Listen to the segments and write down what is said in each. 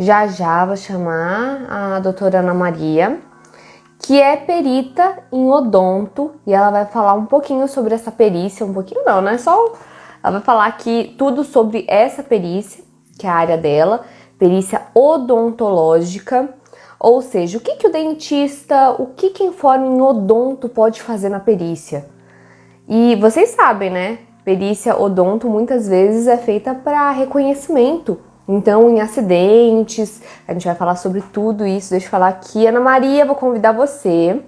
Já já vou chamar a doutora Ana Maria, que é perita em odonto, e ela vai falar um pouquinho sobre essa perícia, um pouquinho não, né? Ela vai falar aqui tudo sobre essa perícia, que é a área dela, perícia odontológica, ou seja, o que o dentista, o que quem forma em odonto pode fazer na perícia. E vocês sabem, né? Perícia odonto muitas vezes é feita para reconhecimento. Então, em acidentes, a gente vai falar sobre tudo isso. Deixa eu falar aqui. Ana Maria, vou convidar você.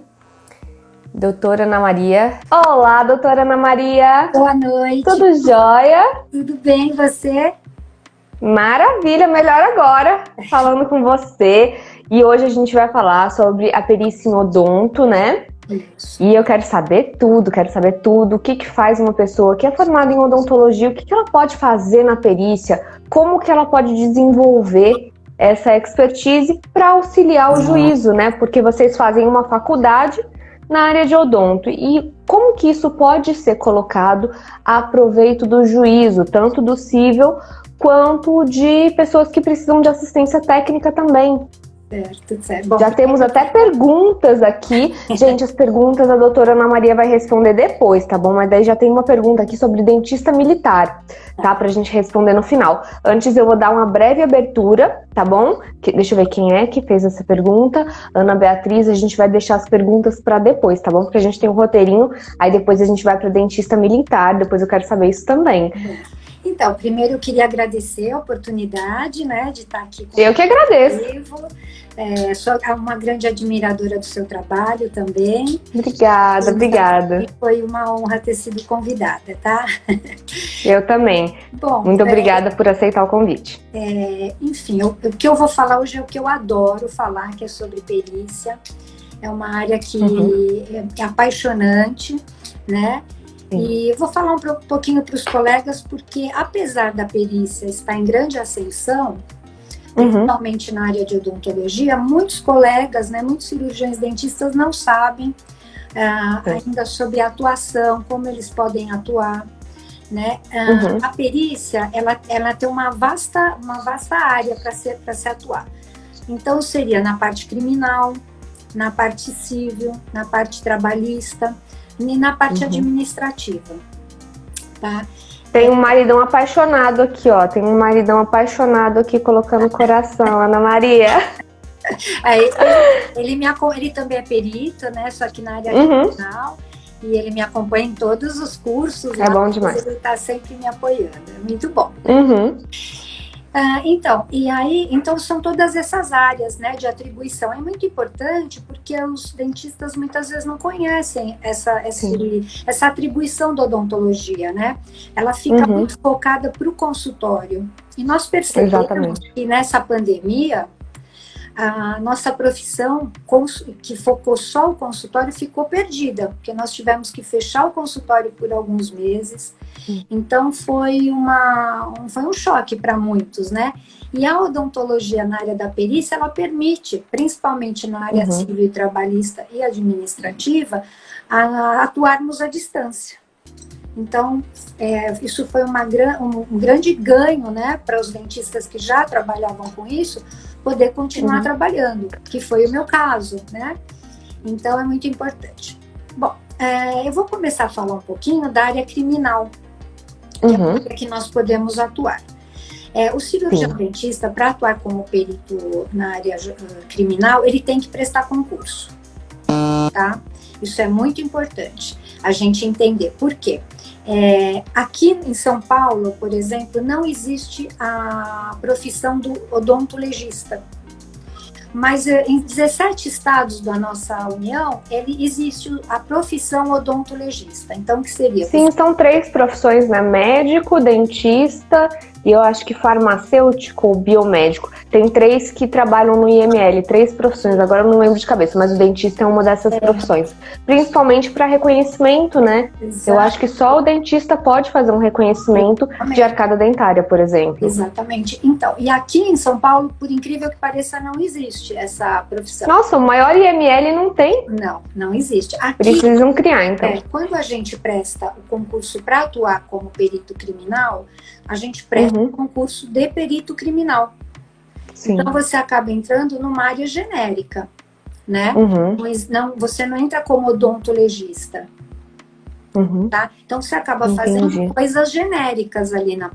Doutora Ana Maria. Olá, doutora Ana Maria. Boa noite. Tudo jóia? Tudo bem, e você? Maravilha, melhor agora, falando com você. E hoje a gente vai falar sobre a perícia em odonto, né? Isso. E eu quero saber tudo, o que faz uma pessoa que é formada em odontologia, o que ela pode fazer na perícia, como que ela pode desenvolver essa expertise para auxiliar o juízo, né? Porque vocês fazem uma faculdade na área de odonto, e como que isso pode ser colocado a proveito do juízo, tanto do cível quanto de pessoas que precisam de assistência técnica também. Certo. Bom, já temos até perguntas aqui. Gente, as perguntas a doutora Ana Maria vai responder depois, tá bom? Mas daí já tem uma pergunta aqui sobre dentista militar, tá? Pra gente responder no final. Antes eu vou dar uma breve abertura, tá bom? Deixa eu ver quem é que fez essa pergunta. Ana Beatriz, a gente vai deixar as perguntas pra depois, tá bom? Porque a gente tem um roteirinho, aí depois a gente vai pro dentista militar, depois eu quero saber isso também. Então, primeiro eu queria agradecer a oportunidade, né, de estar aqui com Eu que agradeço. Sou uma grande admiradora do seu trabalho também. Obrigada. E foi uma honra ter sido convidada, tá? Eu também. Bom, muito obrigada por aceitar o convite. Enfim, o que eu vou falar hoje é o que eu adoro falar, que é sobre perícia. É uma área que é apaixonante, né? E eu vou falar um pouquinho para os colegas, porque apesar da perícia estar em grande ascensão, principalmente na área de odontologia, muitos colegas, né, muitos cirurgiões dentistas não sabem ainda sobre a atuação, como eles podem atuar, né? A perícia, ela tem uma vasta área para se atuar. Então, seria na parte criminal, na parte civil, na parte trabalhista e na parte administrativa, tá? Tem um maridão apaixonado aqui, ó. Tem um maridão apaixonado aqui colocando coração, Ana Maria. Ele também é perito, né? Só que na área criminal. E ele me acompanha em todos os cursos. É bom demais. Ele tá sempre me apoiando. É muito bom. Então são todas essas áreas, né, de atribuição. É muito importante porque os dentistas muitas vezes não conhecem essa atribuição da odontologia, né? Ela fica muito focada para o consultório. E nós percebemos que nessa pandemia, a nossa profissão, que focou só o consultório, ficou perdida, porque nós tivemos que fechar o consultório por alguns meses. Então foi um choque para muitos, né? E a odontologia na área da perícia, ela permite, principalmente na área civil, trabalhista e administrativa, atuarmos à distância. Então, isso foi um grande ganho, né, para os dentistas que já trabalhavam com isso, poder continuar trabalhando, que foi o meu caso, né? Então, é muito importante. Bom, eu vou começar a falar um pouquinho da área criminal, que é a área que nós podemos atuar. O cirurgião dentista, para atuar como perito na área criminal, ele tem que prestar concurso, tá? Isso é muito importante a gente entender. Por quê? Aqui em São Paulo, por exemplo, não existe a profissão do odontologista. Mas em 17 estados da nossa União, existe a profissão odontologista. Então, o que seria? Sim, são 3 profissões, né? Médico, dentista e eu acho que farmacêutico ou biomédico. Tem 3 que trabalham no IML, 3 profissões. Agora eu não lembro de cabeça, mas o dentista é uma dessas profissões. Principalmente para reconhecimento, né? Exato. Eu acho que só o dentista pode fazer um reconhecimento de arcada dentária, por exemplo. Exatamente. Então, e aqui em São Paulo, por incrível que pareça, não existe essa profissão. Nossa, o maior IML não tem? Não existe. Aqui, precisam criar, então. Quando a gente presta o concurso para atuar como perito criminal, a gente presta o concurso de perito criminal. Sim. Então você acaba entrando numa área genérica, né? Uhum. Não, você não entra como odontologista, Uhum. tá? Então você acaba fazendo Entendi. coisas genéricas ali na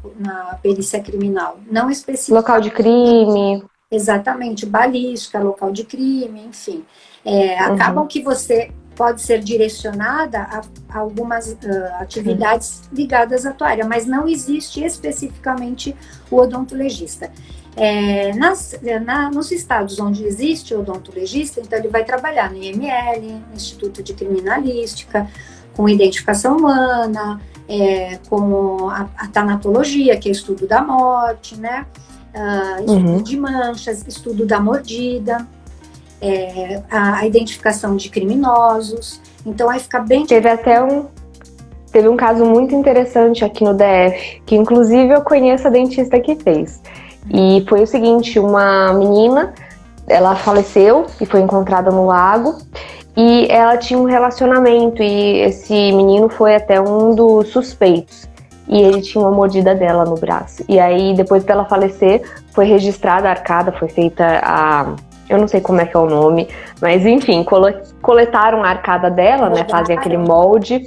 perícia criminal, não Local de especificamente crime. exatamente balística, local de crime, enfim. Uhum. Acabam que você pode ser direcionada a algumas Sim. atividades ligadas à tua área, mas não existe especificamente o odontologista. Nos estados onde existe o odontologista, então ele vai trabalhar no IML, no Instituto de Criminalística, com identificação humana, com a tanatologia, que é estudo da morte, né? Estudo Uhum. de manchas, estudo da mordida, a identificação de criminosos. Então aí fica bem... Teve um caso muito interessante aqui no DF, que inclusive eu conheço a dentista que fez. E foi o seguinte, uma menina, ela faleceu e foi encontrada no lago, e ela tinha um relacionamento, e esse menino foi até um dos suspeitos. E ele tinha uma mordida dela no braço. E aí, depois dela falecer, foi registrada a arcada, foi feita a... Eu não sei como é que é o nome, mas enfim, coletaram a arcada dela, né? Fazem aquele molde,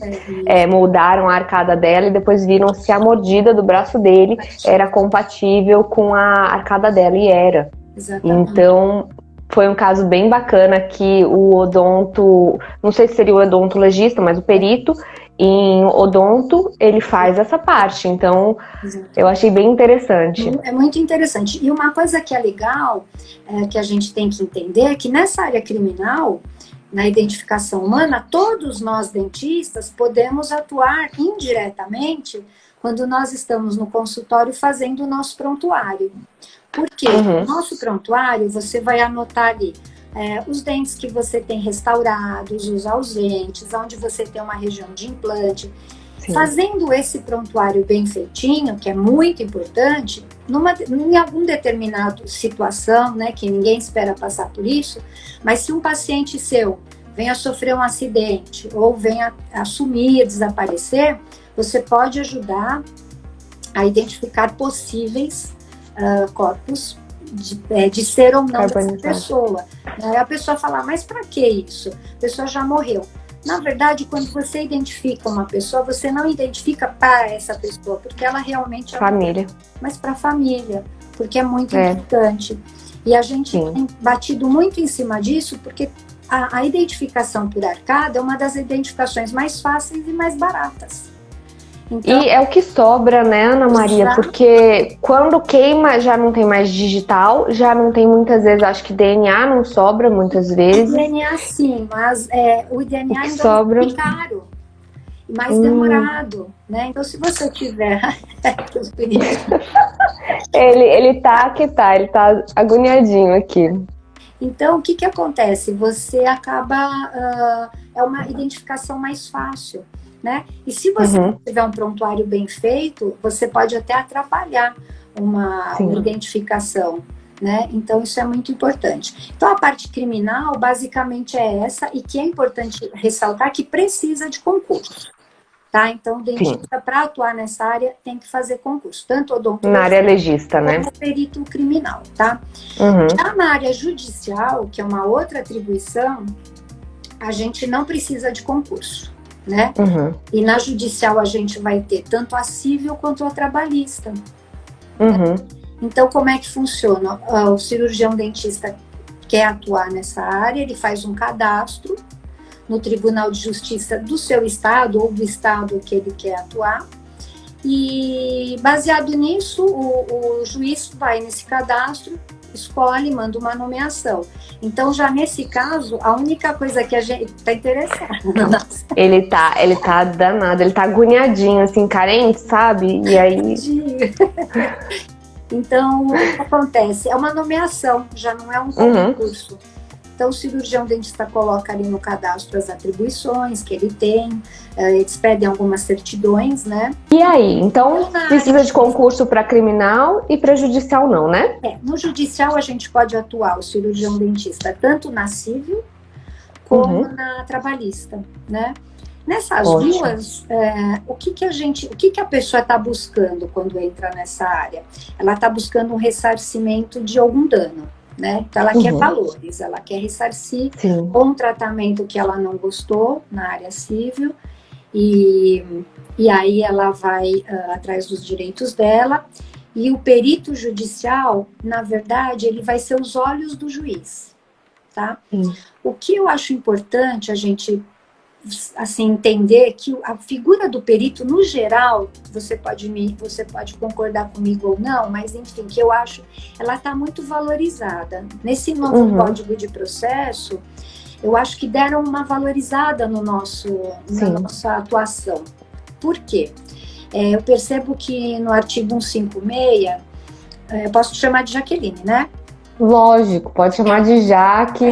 moldaram a arcada dela e depois viram se a mordida do braço dele era compatível com a arcada dela, e era. Exatamente. Então, foi um caso bem bacana que o odonto, não sei se seria o odontologista, mas o perito em odonto, ele faz essa parte. Então, eu achei bem interessante. É muito interessante. E uma coisa que é legal, que a gente tem que entender, é que nessa área criminal, na identificação humana, todos nós dentistas podemos atuar indiretamente quando nós estamos no consultório fazendo o nosso prontuário. Porque no nosso prontuário, você vai anotar ali os dentes que você tem restaurados, os ausentes, onde você tem uma região de implante. Sim. Fazendo esse prontuário bem feitinho, que é muito importante, em algum determinado situação, né, que ninguém espera passar por isso, mas se um paciente seu venha sofrer um acidente ou venha a sumir, desaparecer, você pode ajudar a identificar possíveis corpos de ser ou não dessa pessoa. Aí a pessoa fala, mas para que isso? A pessoa já morreu. Na verdade, quando você identifica uma pessoa, você não identifica para essa pessoa, porque ela realmente é família, mas para a família, porque é muito importante. E a gente tem batido muito em cima disso, porque a identificação por arcada é uma das identificações mais fáceis e mais baratas. Então, e é o que sobra, né, Ana Maria? Exato. Porque quando queima já não tem mais digital, já não tem muitas vezes, acho que DNA não sobra muitas vezes. O DNA sim, mas o DNA ainda sobra... é caro e mais demorado, né? Então se você tiver... ele tá agoniadinho aqui. Então, o que acontece? Você acaba... é uma identificação mais fácil. Né? E se você tiver um prontuário bem feito, você pode até atrapalhar uma identificação, né? Então isso é muito importante. Então a parte criminal basicamente é essa, e que é importante ressaltar que precisa de concurso, tá? Então o dentista, para atuar nessa área, tem que fazer concurso, tanto odontologista na área legista, né? como perito criminal, tá? Já na área judicial, que é uma outra atribuição, a gente não precisa de concurso. Né? E na judicial a gente vai ter tanto a civil quanto a trabalhista. Né? Então, como é que funciona? O cirurgião dentista quer atuar nessa área, ele faz um cadastro no Tribunal de Justiça do seu estado ou do estado que ele quer atuar, e baseado nisso, o juiz vai nesse cadastro, escolhe, manda uma nomeação. Então, já nesse caso, a única coisa que a gente tá interessado. Ele tá danado, ele tá agoniadinho, assim, carente, sabe? E aí... Então, o que acontece? É uma nomeação, já não é um concurso. Então, o cirurgião dentista coloca ali no cadastro as atribuições que ele tem, eles pedem algumas certidões, né? E aí? Então, precisa de concurso para criminal e para judicial não, né? No judicial a gente pode atuar, o cirurgião dentista, tanto na civil como na trabalhista, né? Nessas Ótimo. duas, o que a pessoa está buscando quando entra nessa área? Ela está buscando um ressarcimento de algum dano, né? Então ela quer valores, ela quer ressarcir Sim. com um tratamento que ela não gostou na área civil, e aí ela vai atrás dos direitos dela, e o perito judicial, na verdade, ele vai ser os olhos do juiz, tá? Isso. O que eu acho importante a gente assim entender que a figura do perito, no geral, você pode concordar comigo ou não, mas enfim, que eu acho, ela está muito valorizada. Nesse novo Código de Processo, eu acho que deram uma valorizada na nossa atuação. Por quê? Eu percebo que no artigo 156, eu posso te chamar de Jaqueline, né? Lógico, pode chamar de Jaque,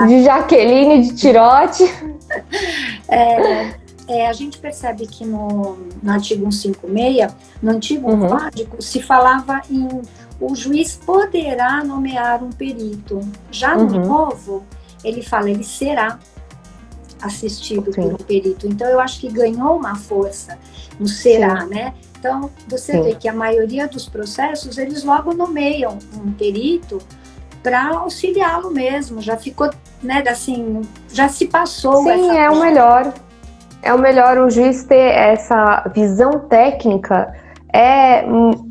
de Jaqueline, de Tirote. A gente percebe que no artigo 156, no antigo código, se falava em o juiz poderá nomear um perito. Já no novo, ele fala, ele será assistido por um perito. Então, eu acho que ganhou uma força no será, né? Então, você vê que a maioria dos processos, eles logo nomeiam um perito para auxiliá-lo mesmo. Já ficou, né, assim, já se passou. Sim, é o melhor. É o melhor o juiz ter essa visão técnica.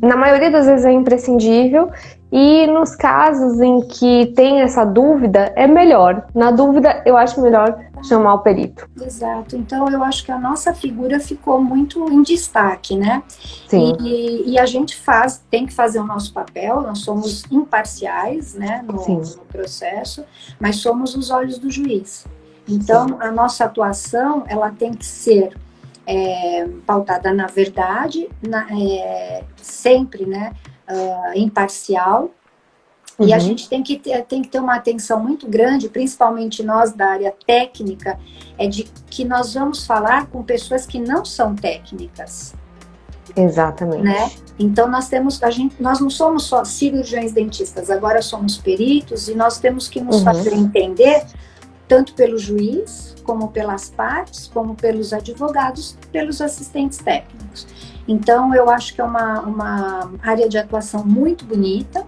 Na maioria das vezes é imprescindível, e nos casos em que tem essa dúvida, é melhor. Na dúvida, eu acho melhor chamar o perito. Exato. Então, eu acho que a nossa figura ficou muito em destaque, né? Sim. E a gente tem que fazer o nosso papel, nós somos imparciais, né, no processo, mas somos os olhos do juiz. Então, a nossa atuação, ela tem que ser pautada na verdade, sempre, né, imparcial, e a gente tem que ter uma atenção muito grande, principalmente nós da área técnica, de que nós vamos falar com pessoas que não são técnicas. Exatamente. Né? Então, nós não somos só cirurgiões dentistas, agora somos peritos, e nós temos que nos fazer entender, tanto pelo juiz, como pelas partes, como pelos advogados, pelos assistentes técnicos. Então, eu acho que é uma área de atuação muito bonita,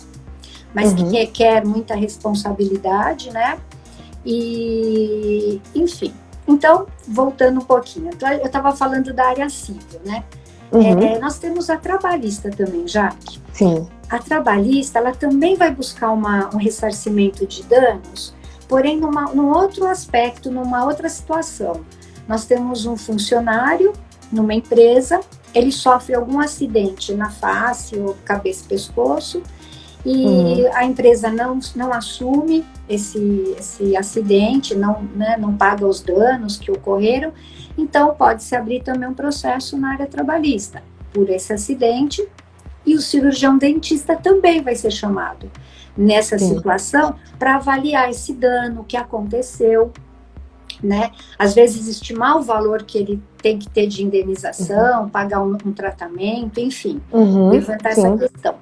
mas que requer muita responsabilidade, né? E, enfim. Então, voltando um pouquinho. Então, eu estava falando da área civil, né? Nós temos a trabalhista também, Jaque. Sim. A trabalhista, ela também vai buscar um ressarcimento de danos, porém num outro aspecto, numa outra situação. Nós temos um funcionário numa empresa, ele sofre algum acidente na face, ou cabeça e pescoço, e a empresa não assume esse acidente, não paga os danos que ocorreram, então pode-se abrir também um processo na área trabalhista por esse acidente, e o cirurgião dentista também vai ser chamado nessa situação para avaliar esse dano que aconteceu, né? Às vezes estimar o valor que ele tem que ter de indenização, pagar um tratamento, enfim, levantar essa questão.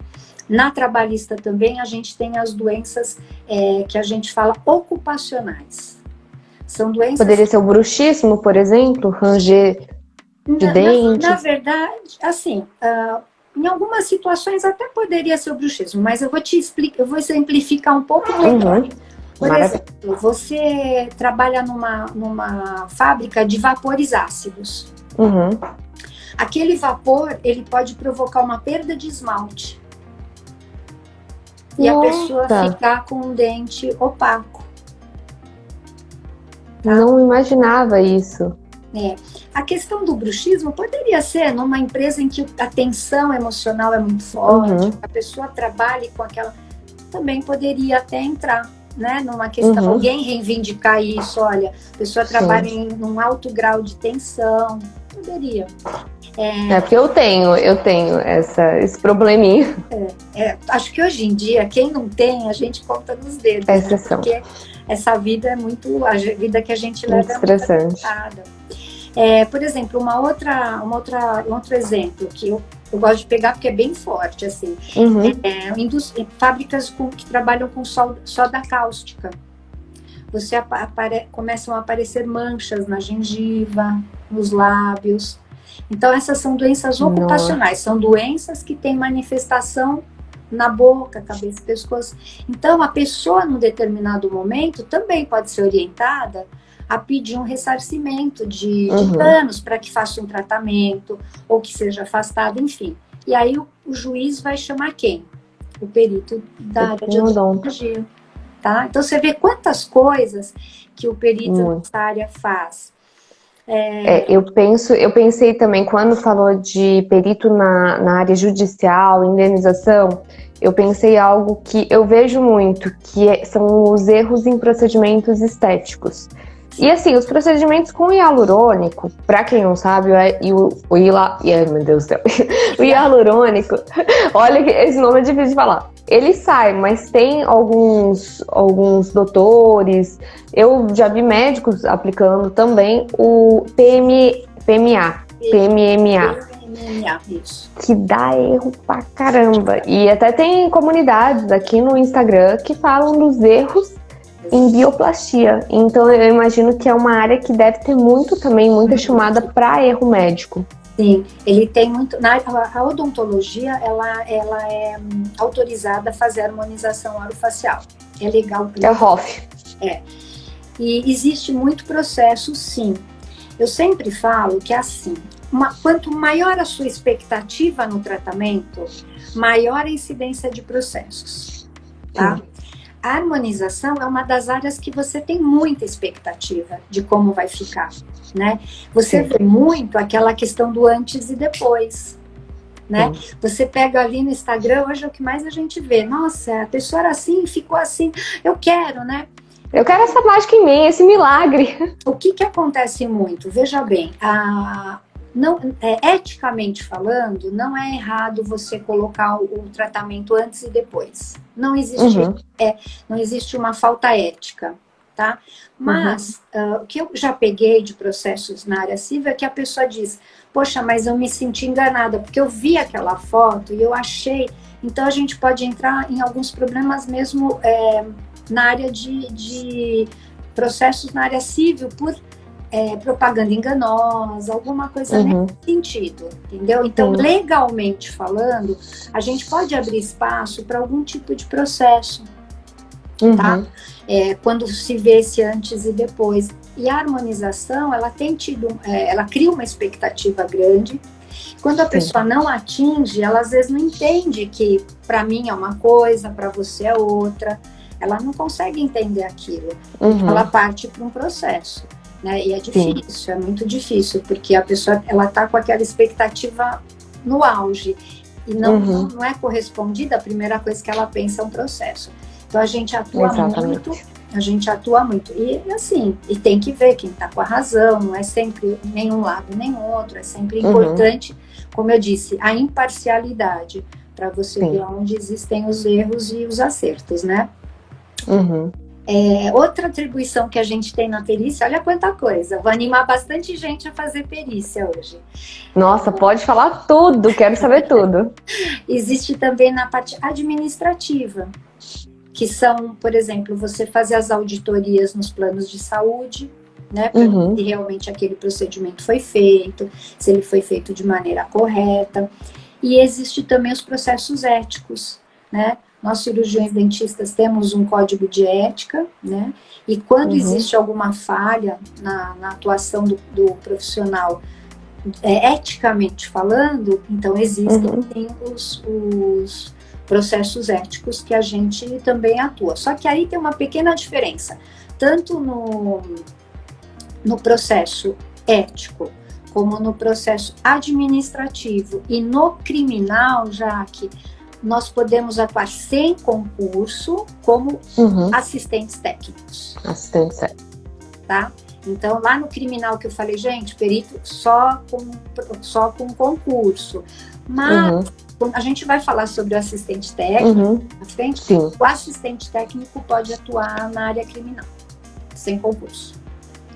Na trabalhista também a gente tem as doenças que a gente fala ocupacionais. São doenças... Poderia ser o bruxismo, por exemplo, ranger de dente? Na verdade, assim, em algumas situações até poderia ser o bruxismo, mas eu vou exemplificar um pouco melhor. Por exemplo, você trabalha numa fábrica de vapores ácidos. Aquele vapor, ele pode provocar uma perda de esmalte. E a pessoa ficar com um dente opaco. Tá? Não imaginava isso. A questão do bruxismo poderia ser numa empresa em que a tensão emocional é muito forte, a pessoa trabalha com aquela... Também poderia até entrar, né, numa questão, alguém reivindicar isso, olha, a pessoa trabalha num alto grau de tensão, poderia. Porque eu tenho esse probleminha. Acho que hoje em dia, quem não tem, a gente conta nos dedos. É exceção. Porque essa vida é muito... A vida que a gente leva muito estressante. É muito agitada. Por exemplo, um outro exemplo que eu gosto de pegar porque é bem forte, assim. Fábricas que trabalham com soda cáustica. começam a aparecer manchas na gengiva, nos lábios. Então, essas são doenças ocupacionais, são doenças que têm manifestação na boca, cabeça e pescoço. Então, a pessoa, num determinado momento, também pode ser orientada a pedir um ressarcimento de danos para que faça um tratamento, ou que seja afastado, enfim. E aí, o juiz vai chamar quem? O perito da área de odontologia. Tá? Então, você vê quantas coisas que o perito nessa área faz. Eu pensei também, quando falou de perito na área judicial, indenização, eu pensei algo que eu vejo muito, que são os erros em procedimentos estéticos. E assim, os procedimentos com hialurônico, pra quem não sabe, o hialurônico, olha que esse nome é difícil de falar. Ele sai, mas tem alguns doutores, eu já vi médicos aplicando também o PMMA, isso. Que dá erro pra caramba. E até tem comunidades aqui no Instagram que falam dos erros em bioplastia. Então eu imagino que é uma área que deve ter muita chamada para erro médico. Sim, ele tem muito. A odontologia, ela é autorizada a fazer harmonização orofacial. É legal. É o ROF. E existe muito processo, sim. Eu sempre falo que é assim, quanto maior a sua expectativa no tratamento, maior a incidência de processos, tá? Sim. A harmonização é uma das áreas que você tem muita expectativa de como vai ficar, né? Você vê muito aquela questão do antes e depois, né? Você pega ali no Instagram, hoje é o que mais a gente vê. Nossa, a pessoa era assim, ficou assim. Eu quero, né? Eu quero essa mágica em mim, esse milagre. O que acontece muito? Veja bem, eticamente falando, não é errado você colocar o tratamento antes e depois. Não existe uma falta ética, tá? Mas o que eu já peguei de processos na área civil é que a pessoa diz: poxa, mas eu me senti enganada, porque eu vi aquela foto e eu achei. Então a gente pode entrar em alguns problemas mesmo na área de processos na área civil por propaganda enganosa, alguma coisa nesse sentido, entendeu? Então, legalmente falando, a gente pode abrir espaço para algum tipo de processo, tá? Quando se vê esse antes e depois. E a harmonização, ela tem tido, ela cria uma expectativa grande. Quando a pessoa não atinge, ela às vezes não entende que para mim é uma coisa, para você é outra. Ela não consegue entender aquilo. Ela parte para um processo. Né? E é difícil, é muito difícil, porque a pessoa ela está com aquela expectativa no auge e não é correspondida. A primeira coisa que ela pensa é um processo. Então a gente atua muito, e assim, e tem que ver quem está com a razão, não é sempre nenhum lado nem outro, é sempre importante, como eu disse, a imparcialidade, para você ver onde existem os erros e os acertos, né? Outra atribuição que a gente tem na perícia, olha quanta coisa, vou animar bastante gente a fazer perícia hoje. Nossa, pode falar tudo, quero saber tudo. Existe também na parte administrativa, que são, por exemplo, você fazer as auditorias nos planos de saúde, né, para ver se realmente aquele procedimento foi feito, se ele foi feito de maneira correta. E existe também os processos éticos, né? Nós, cirurgiões dentistas, temos um código de ética, né? E quando existe alguma falha na atuação do profissional, eticamente falando, então existem os processos éticos que a gente também atua. Só que aí tem uma pequena diferença, tanto no processo ético, como no processo administrativo e no criminal, já que nós podemos atuar sem concurso como assistentes técnicos. Assistentes técnicos. Tá? Então, lá no criminal que eu falei, gente, perito só com concurso. Mas a gente vai falar sobre o assistente técnico na frente. Sim. O assistente técnico pode atuar na área criminal, sem concurso.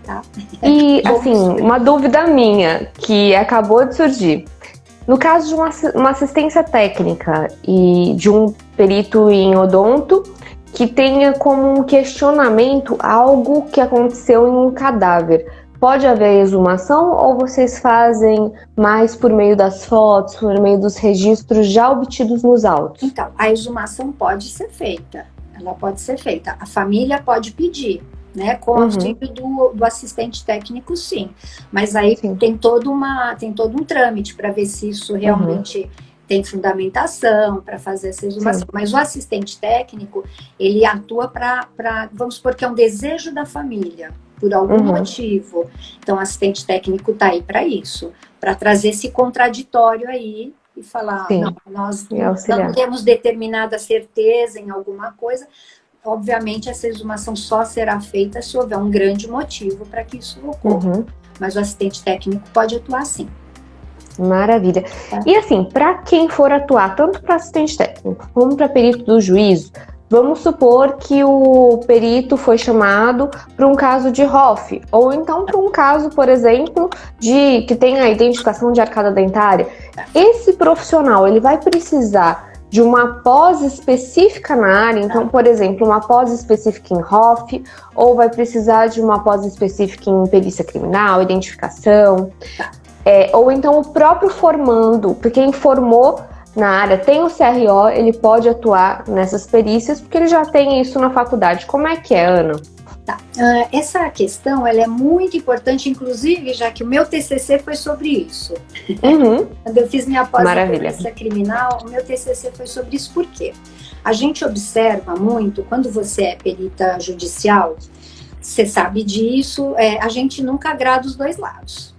Tá? E, assim, uma dúvida minha, que acabou de surgir. No caso de uma assistência técnica e de um perito em odonto que tenha como um questionamento algo que aconteceu em um cadáver. Pode haver exumação ou vocês fazem mais por meio das fotos, por meio dos registros já obtidos nos autos? Então, a exumação pode ser feita, ela pode ser feita. A família pode pedir, né, com o auxílio do assistente técnico, sim. Mas aí tem todo um trâmite para ver se isso realmente tem fundamentação para fazer essa exumação. Mas o assistente técnico, ele atua para, vamos supor que é um desejo da família, por algum motivo. Então, o assistente técnico está aí para isso, para trazer esse contraditório aí e falar, não, nós não temos determinada certeza em alguma coisa. Obviamente, essa exumação só será feita se houver um grande motivo para que isso ocorra. Mas o assistente técnico pode atuar sim. Maravilha. E assim, para quem for atuar, tanto para assistente técnico como para perito do juízo, vamos supor que o perito foi chamado para um caso de ROF, ou então para um caso, por exemplo, de que tem a identificação de arcada dentária. Esse profissional, ele vai precisar de uma pós específica na área, então, por exemplo, uma pós específica em ROF, ou vai precisar de uma pós específica em perícia criminal, identificação, ou então o próprio formando, porque quem formou na área tem o CRO, ele pode atuar nessas perícias, porque ele já tem isso na faculdade. Como é que é, Ana? Tá. Essa questão, ela é muito importante, inclusive, já que o meu TCC foi sobre isso. Quando eu fiz minha pós-perícia criminal, o meu TCC foi sobre isso. Por quê? A gente observa muito, quando você é perita judicial, você sabe disso, a gente nunca agrada os dois lados.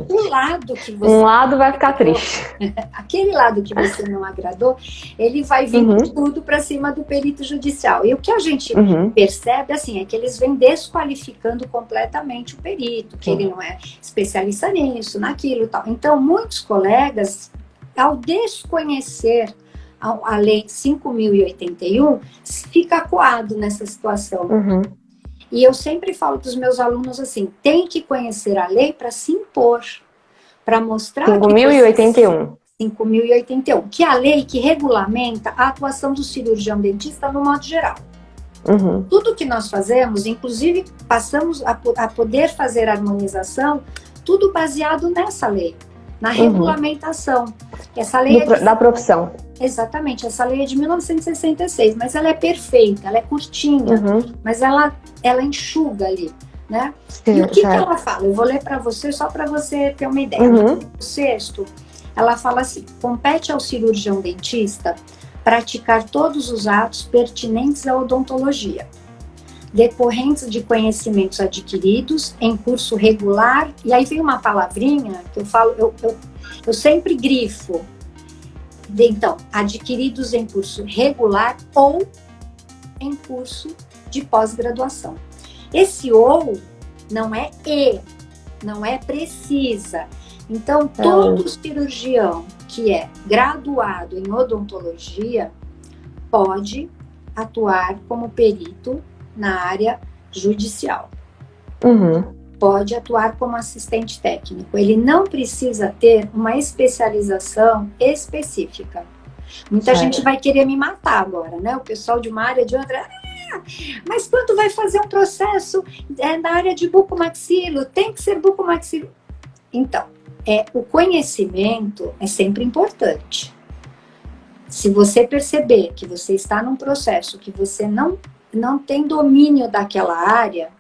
Um lado que você um lado vai ficar triste. Aquele lado que você não agradou, ele vai vir com tudo para cima do perito judicial. E o que a gente percebe, assim, é que eles vêm desqualificando completamente o perito, que ele não é especialista nisso, naquilo e tal. Então, muitos colegas, ao desconhecer a lei 5.081, fica acuado nessa situação. E eu sempre falo para os meus alunos assim, tem que conhecer a lei para se impor, para mostrar... 5.081. 5.081, que é a lei que regulamenta a atuação do cirurgião dentista no modo geral. Tudo que nós fazemos, inclusive passamos a poder fazer harmonização, tudo baseado nessa lei, na regulamentação. Essa lei da profissão. Exatamente, essa lei é de 1966, mas ela é perfeita, ela é curtinha, mas ela enxuga ali, né? E o que ela fala? Eu vou ler para você, só para você ter uma ideia. O sexto, ela fala assim, compete ao cirurgião dentista praticar todos os atos pertinentes à odontologia, decorrentes de conhecimentos adquiridos em curso regular, e aí vem uma palavrinha que eu falo, eu sempre grifo, então, adquiridos em curso regular ou em curso de pós-graduação. Esse ou não é e, não é precisa. Então, todo cirurgião que é graduado em odontologia pode atuar como perito na área judicial. Pode atuar como assistente técnico. Ele não precisa ter uma especialização específica. Muita gente vai querer me matar agora, né? O pessoal de uma área, de outra... mas quando vai fazer um processo na área de bucomaxilo, tem que ser bucomaxilo. Então, o conhecimento é sempre importante. Se você perceber que você está num processo que você não tem domínio daquela área,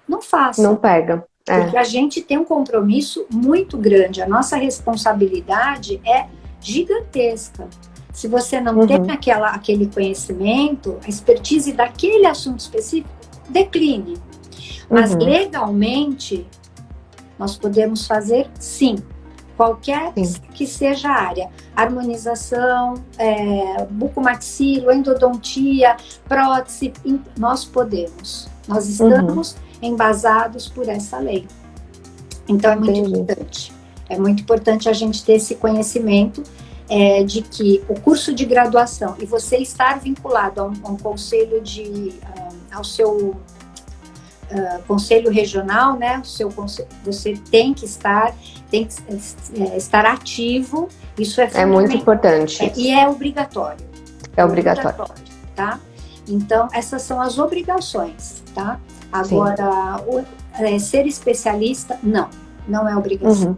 não faça. Não pega. Porque a gente tem um compromisso muito grande. A nossa responsabilidade é gigantesca. Se você não tem aquele conhecimento, a expertise daquele assunto específico, decline. Mas legalmente, nós podemos fazer sim. Qualquer que seja a área. Harmonização, bucomaxilo, endodontia, prótese, nós podemos. Nós estamos embasados por essa lei. Então, é muito importante. É muito importante a gente ter esse conhecimento de que o curso de graduação e você estar vinculado a um conselho ao seu conselho regional, né? Você tem que estar ativo. Isso é muito importante. E é obrigatório. É obrigatório. tá? Então, essas são as obrigações, tá? Agora, ser especialista, não é obrigação. Uhum.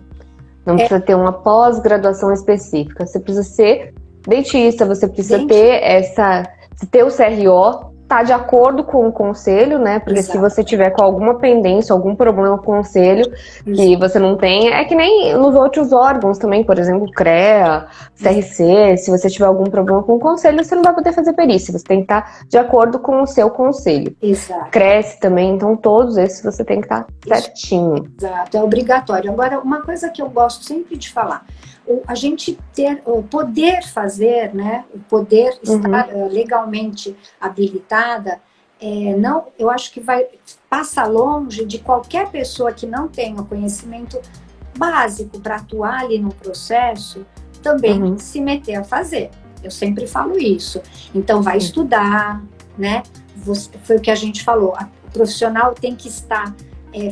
Não precisa ter uma pós-graduação específica. Você precisa ser dentista, você precisa ter o CRO, tá de acordo com o conselho, né? Porque se você tiver com alguma pendência, algum problema com o conselho que você não tem, é que nem nos outros órgãos também, por exemplo, CREA, CRC, se você tiver algum problema com o conselho, você não vai poder fazer perícia, você tem que estar de acordo com o seu conselho. Exato. Cresce também, então todos esses você tem que estar certinho. Exato, é obrigatório. Agora, uma coisa que eu gosto sempre de falar, a gente poder fazer, né, o poder estar legalmente habilitada, eu acho que passa longe de qualquer pessoa que não tenha o conhecimento básico para atuar ali no processo, também se meter a fazer. Eu sempre falo isso. Então, vai estudar, né? Foi o que a gente falou, o profissional tem que estar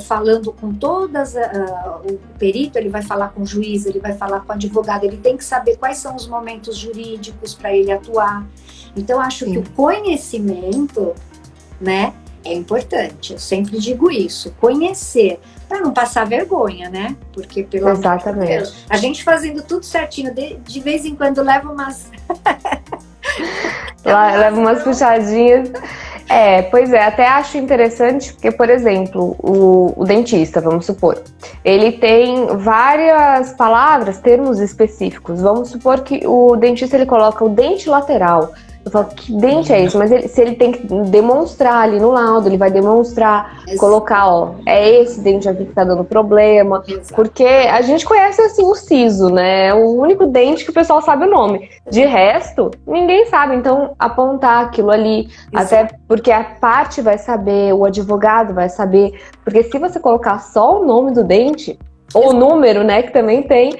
falando com o perito, ele vai falar com o juiz, ele vai falar com o advogado, ele tem que saber quais são os momentos jurídicos para ele atuar. Então, acho que o conhecimento, né, é importante. Eu sempre digo isso, conhecer, para não passar vergonha, né? Porque, pelo amor de Deus, a gente fazendo tudo certinho, de vez em quando leva umas... leva umas puxadinhas... Pois é, até acho interessante porque, por exemplo, o dentista, vamos supor, ele tem várias palavras, termos específicos. Vamos supor que o dentista ele coloca o dente lateral. Eu falo, que dente é esse? Mas se ele tem que demonstrar ali no laudo, ele vai demonstrar, colocar, é esse dente aqui que tá dando problema. Exato. Porque a gente conhece, assim, o siso, né? É o único dente que o pessoal sabe o nome. De resto, ninguém sabe. Então, apontar aquilo ali, até porque a parte vai saber, o advogado vai saber. Porque se você colocar só o nome do dente... ou o número, né, que também tem,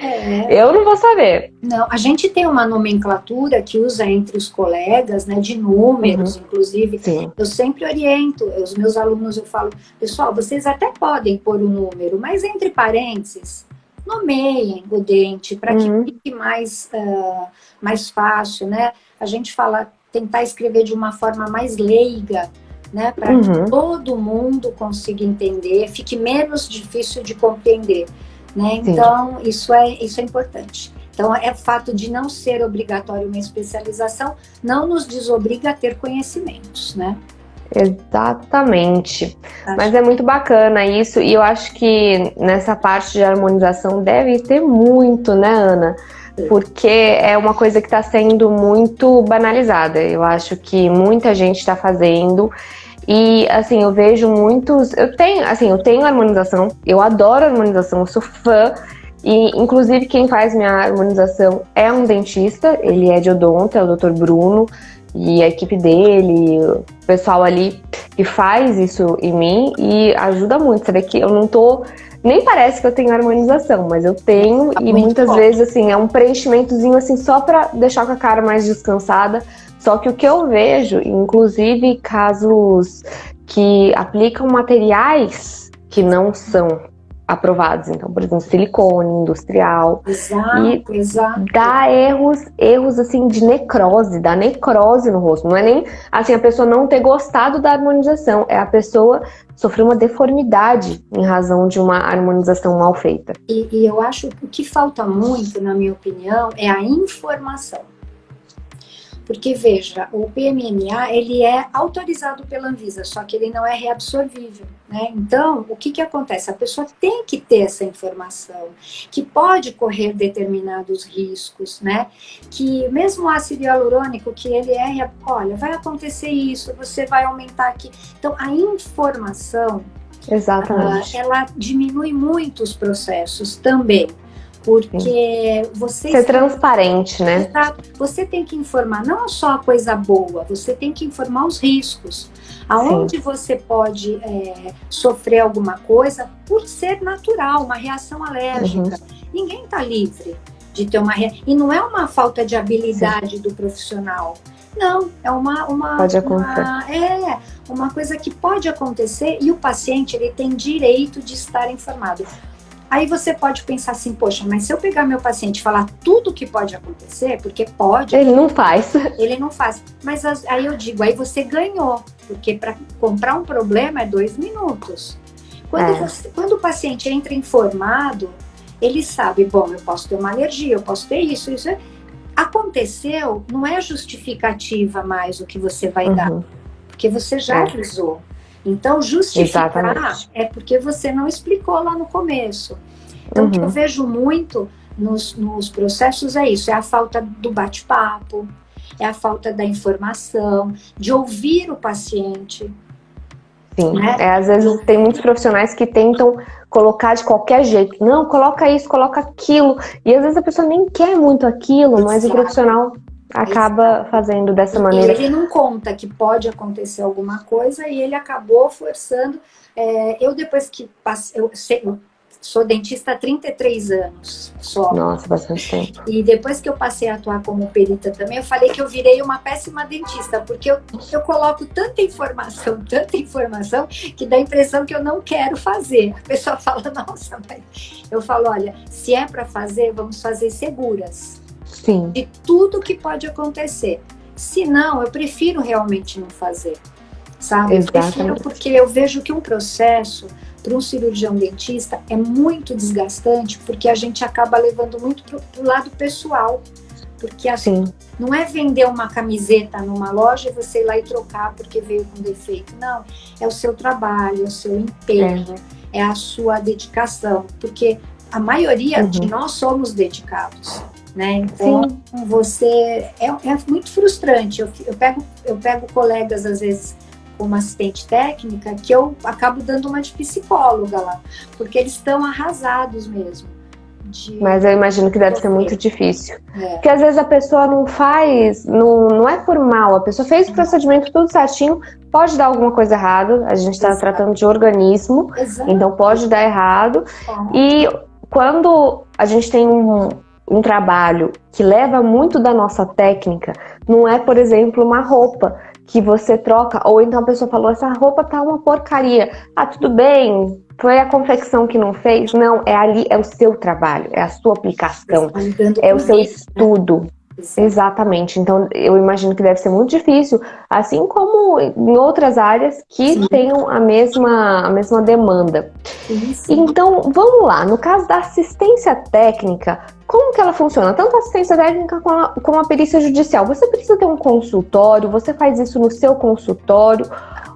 eu não vou saber. Não, a gente tem uma nomenclatura que usa entre os colegas, né, de números, inclusive. Sim. Eu sempre oriento os meus alunos, eu falo, pessoal, vocês até podem pôr o número, mas entre parênteses, nomeiem o dente, para que fique mais fácil, né? A gente fala, tentar escrever de uma forma mais leiga, né, para que todo mundo consiga entender, fique menos difícil de compreender, né? Então, isso é importante. Então, o fato de não ser obrigatório uma especialização não nos desobriga a ter conhecimentos, né? Exatamente. Mas é muito bacana isso, e eu acho que nessa parte de harmonização deve ter muito, né, Ana? Porque é uma coisa que está sendo muito banalizada. Eu acho que muita gente está fazendo. E, assim, eu vejo muitos... Eu tenho harmonização, eu adoro harmonização, eu sou fã. E, inclusive, quem faz minha harmonização é um dentista, ele é de odonto, é o Dr. Bruno. E a equipe dele, o pessoal ali que faz isso em mim, e ajuda muito. Você vê que eu não tô... Nem parece que eu tenho harmonização, mas eu tenho, e muitas vezes, assim, é um preenchimentozinho, assim, só pra deixar com a cara mais descansada. Só que o que eu vejo, inclusive casos que aplicam materiais que não são aprovados, então, por exemplo, silicone industrial, exato. Dá erros assim de necrose, dá necrose no rosto. Não é nem assim a pessoa não ter gostado da harmonização, é a pessoa sofrer uma deformidade em razão de uma harmonização mal feita. E eu acho que o que falta muito, na minha opinião, é a informação. Porque, veja, o PMMA, ele é autorizado pela Anvisa, só que ele não é reabsorvível, né? Então, o que acontece? A pessoa tem que ter essa informação, que pode correr determinados riscos, né? Que mesmo o ácido hialurônico, que ele olha, vai acontecer isso, você vai aumentar aqui. Então, a informação, ela diminui muito os processos também. Porque você... Ser transparente, né? Você tem que informar não só a coisa boa, você tem que informar os riscos. Aonde você pode sofrer alguma coisa por ser natural, uma reação alérgica. Ninguém está livre de ter uma reação. E não é uma falta de habilidade do profissional. Não, é pode acontecer. Uma coisa que pode acontecer, e o paciente ele tem direito de estar informado. Aí você pode pensar assim, poxa, mas se eu pegar meu paciente e falar tudo que pode acontecer, porque pode... Ele não faz. Ele não faz. Mas aí eu digo, aí você ganhou, porque para comprar um problema é 2 minutos. Quando o paciente entra informado, ele sabe, bom, eu posso ter uma alergia, eu posso ter isso. Aconteceu, não é justificativa mais o que você vai dar, porque você já avisou. Então, justificar é porque você não explicou lá no começo. Então, o que eu vejo muito nos processos é isso, é a falta do bate-papo, é a falta da informação, de ouvir o paciente. Sim, né? Às vezes tem muitos profissionais que tentam colocar de qualquer jeito. Não, coloca isso, coloca aquilo. E às vezes a pessoa nem quer muito aquilo, mas o profissional acaba fazendo dessa maneira. Ele não conta que pode acontecer alguma coisa e ele acabou forçando. Eu depois que passei, eu sou dentista há 33 anos só. Nossa, bastante tempo. E depois que eu passei a atuar como perita também, eu falei que eu virei uma péssima dentista, porque eu coloco tanta informação, que dá a impressão que eu não quero fazer. A pessoa fala, nossa, mas... Eu falo, olha, se é para fazer, vamos fazer seguras. Sim. De tudo que pode acontecer. Se não, eu prefiro realmente não fazer, sabe? Exatamente. Eu prefiro, porque eu vejo que um processo para um cirurgião dentista é muito desgastante, porque a gente acaba levando muito para o lado pessoal. Porque assim, não é vender uma camiseta numa loja e você ir lá e trocar porque veio com defeito. Não, é o seu trabalho, é o seu empenho, é a sua dedicação. Porque a maioria de nós somos dedicados. Né? Então, você é muito frustrante. Eu pego colegas, às vezes, como assistente técnica, que eu acabo dando uma de psicóloga lá, porque eles estão arrasados mesmo. Mas eu imagino que deve ser muito difícil. Porque às vezes a pessoa não faz, não é por mal, a pessoa fez o procedimento tudo certinho, pode dar alguma coisa errada, a gente está tratando de organismo, então pode dar errado. E quando a gente tem um trabalho que leva muito da nossa técnica, não é, por exemplo, uma roupa que você troca, ou então a pessoa falou, essa roupa tá uma porcaria. Ah, tudo bem, foi a confecção que não fez. Não, é o seu trabalho, é a sua aplicação, é o seu estudo. Exatamente, então eu imagino que deve ser muito difícil, assim como em outras áreas que tenham a mesma demanda. Então, vamos lá, no caso da assistência técnica, como que ela funciona? Tanto a assistência técnica como a perícia judicial. Você precisa ter um consultório, você faz isso no seu consultório,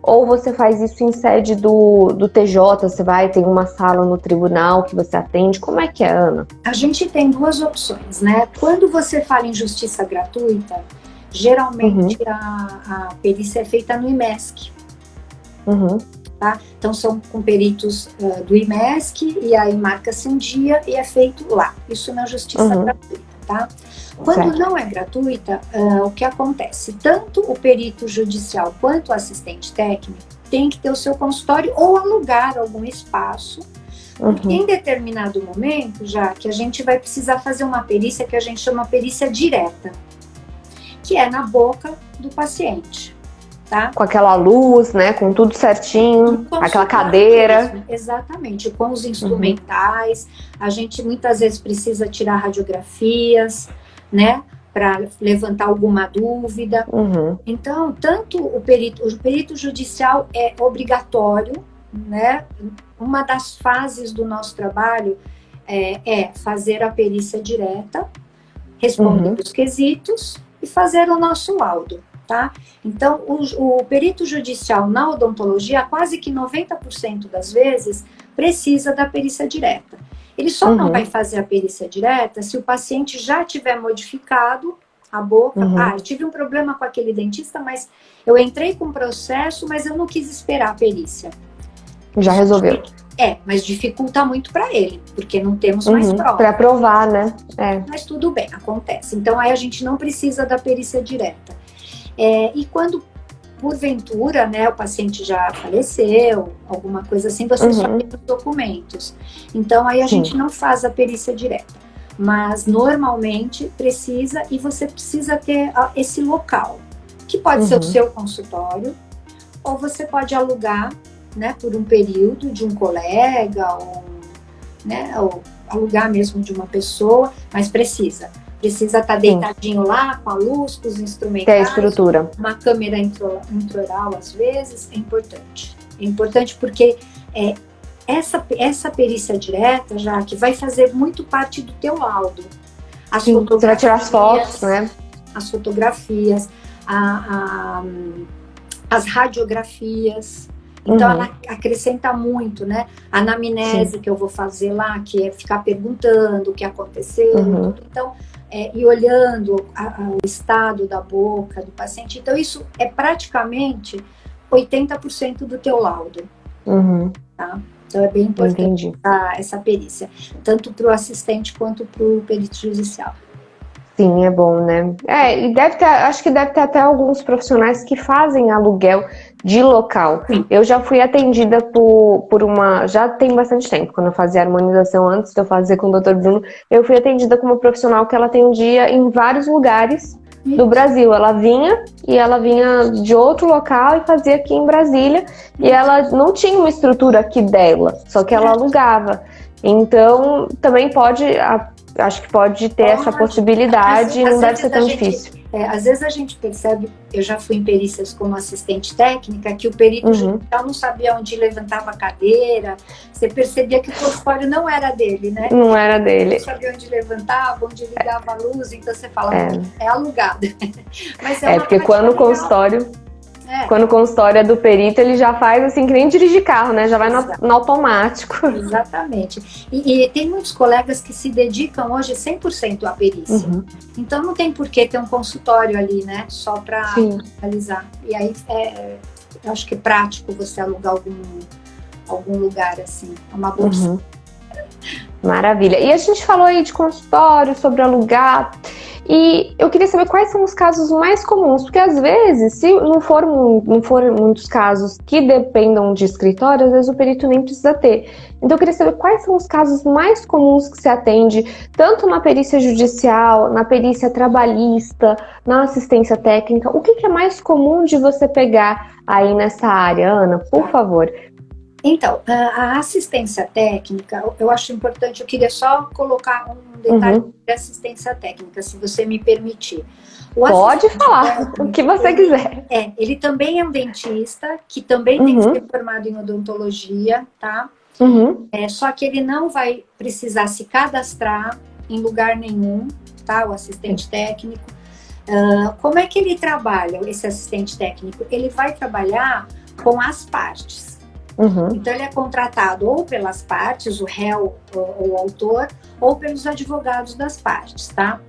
ou você faz isso em sede do TJ, você tem uma sala no tribunal que você atende, como é que é, Ana? A gente tem duas opções, né? Quando você fala em justiça gratuita, geralmente a perícia é feita no IMESC. Tá? Então são com peritos do IMESC e aí marca-se um dia e é feito lá. Isso na justiça gratuita, tá? Quando não é gratuita, o que acontece? Tanto o perito judicial quanto o assistente técnico tem que ter o seu consultório ou alugar algum espaço. Porque em determinado momento, já que a gente vai precisar fazer uma perícia que a gente chama perícia direta, que é na boca do paciente. Tá? Com aquela luz, né? Com tudo certinho, aquela cadeira. Mesmo. Exatamente, com os instrumentais. A gente muitas vezes precisa tirar radiografias, né? Para levantar alguma dúvida. Então, tanto o perito judicial é obrigatório, né? Uma das fases do nosso trabalho é fazer a perícia direta, responder os quesitos e fazer o nosso laudo. Tá? Então, o perito judicial na odontologia, quase que 90% das vezes, precisa da perícia direta. Ele só não vai fazer a perícia direta se o paciente já tiver modificado a boca. Eu tive um problema com aquele dentista, mas eu entrei com processo, mas eu não quis esperar a perícia. Já resolveu. Mas dificulta muito para ele, porque não temos mais prova. Para provar, né? Mas tudo bem, acontece. Então, aí a gente não precisa da perícia direta. E quando, porventura, né, o paciente já faleceu, alguma coisa assim, você só tem os documentos. Então, aí a gente não faz a perícia direta. Mas, normalmente, precisa, e você precisa ter esse local, que pode ser o seu consultório, ou você pode alugar, né, por um período de um colega, ou né? Ou alugar mesmo de uma pessoa, mas precisa estar deitadinho lá, com a luz, com os instrumentais. Ter a estrutura. Uma câmera intraoral, às vezes, é importante. É importante porque essa perícia direta, já que vai fazer muito parte do teu laudo. Sim, você vai tirar as fotos, né? As fotografias, as radiografias. Então, ela acrescenta muito, né? A anamnese que eu vou fazer lá, que é ficar perguntando o que aconteceu. Então, e olhando o estado da boca do paciente. Então, isso é praticamente 80% do teu laudo. Tá? Então, é bem importante essa perícia, tanto para o assistente quanto para o perito judicial. Sim, é bom, né? E acho que deve ter até alguns profissionais que fazem aluguel de local. Sim. Eu já fui atendida por uma... Já tem bastante tempo, quando eu fazia harmonização, antes de eu fazer com o Dr. Bruno, eu fui atendida com uma profissional que ela atendia em vários lugares do Brasil. Ela vinha de outro local e fazia aqui em Brasília, e ela não tinha uma estrutura aqui dela, só que ela alugava. Então, também acho que pode ter essa possibilidade, não deve ser tão difícil. Às vezes a gente percebe, eu já fui em perícias como assistente técnica, que o perito judicial não sabia onde levantava a cadeira, você percebia que o portfólio não era dele, né? Não era dele. Não sabia onde levantava, onde ligava a luz, então você fala, é alugado. Mas porque quando o consultório... Quando o consultório é do perito, ele já faz assim, que nem dirigir carro, né? Já vai no automático. Exatamente. E tem muitos colegas que se dedicam hoje 100% à perícia. Então não tem por que ter um consultório ali, né? Só para realizar. E aí eu acho que é prático você alugar algum lugar assim. É uma bolsa. Maravilha. E a gente falou aí de consultório, sobre alugar. E eu queria saber quais são os casos mais comuns, porque às vezes, se não for muitos casos que dependam de escritório, às vezes o perito nem precisa ter. Então eu queria saber quais são os casos mais comuns que se atende, tanto na perícia judicial, na perícia trabalhista, na assistência técnica. O que é mais comum de você pegar aí nessa área, Ana? Por favor. Então, a assistência técnica, eu acho importante, eu queria só colocar um detalhe de assistência técnica, se você me permitir. Pode falar o que você quiser. Ele também é um dentista, que também tem que ser formado em odontologia, tá? Só que ele não vai precisar se cadastrar em lugar nenhum, tá? O assistente técnico. Como é que ele trabalha, esse assistente técnico? Ele vai trabalhar com as partes. Então ele é contratado ou pelas partes, o réu ou o autor, ou pelos advogados das partes, tá?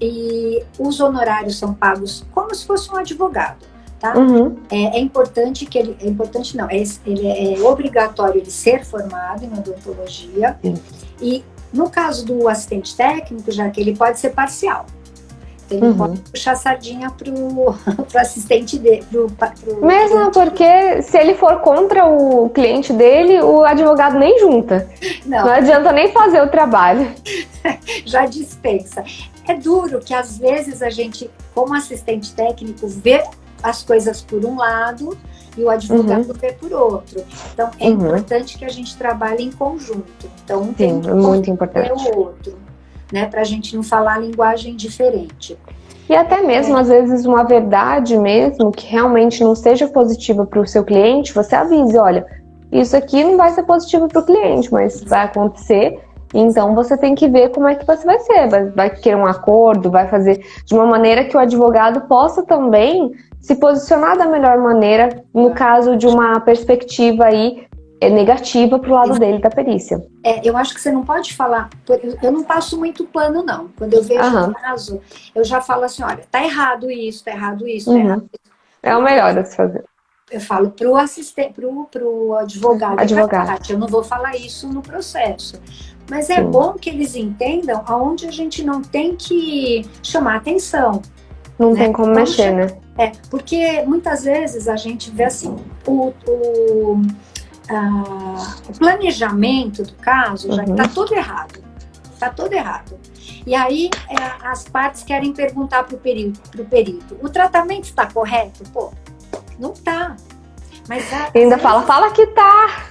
E os honorários são pagos como se fosse um advogado, tá? É importante que ele é obrigatório ele ser formado em odontologia. E no caso do assistente técnico, já que ele pode ser parcial. Ele pode puxar a sardinha pro assistente dele. Mesmo porque se ele for contra o cliente dele, o advogado nem junta. Não adianta nem fazer o trabalho. Já dispensa. É duro que às vezes a gente, como assistente técnico, vê as coisas por um lado e o advogado vê por outro. Então é importante que a gente trabalhe em conjunto. Então um tem que muito importante o outro. Né, para a gente não falar linguagem diferente. E até mesmo, às vezes, uma verdade mesmo, que realmente não seja positiva para o seu cliente, você avise, olha, isso aqui não vai ser positivo para o cliente, mas vai acontecer, então você tem que ver como é que você vai ser, vai querer um acordo, vai fazer de uma maneira que o advogado possa também se posicionar da melhor maneira, no caso de uma perspectiva aí negativa pro lado dele da perícia. Eu acho que você não pode falar, eu não passo muito pano não, quando eu vejo um caso, eu já falo assim, olha, tá errado isso, tá errado isso, tá errado isso. É o melhor a se fazer. Eu falo pro assistente, pro advogado. Eu não vou falar isso no processo. Mas é bom que eles entendam aonde a gente não tem que chamar atenção. Não tem como mexer, né? Porque muitas vezes a gente vê assim, o planejamento do caso já está todo errado. Está todo errado. E aí as partes querem perguntar pro perito, o tratamento está correto? Pô, não está. Mas ainda fala que tá.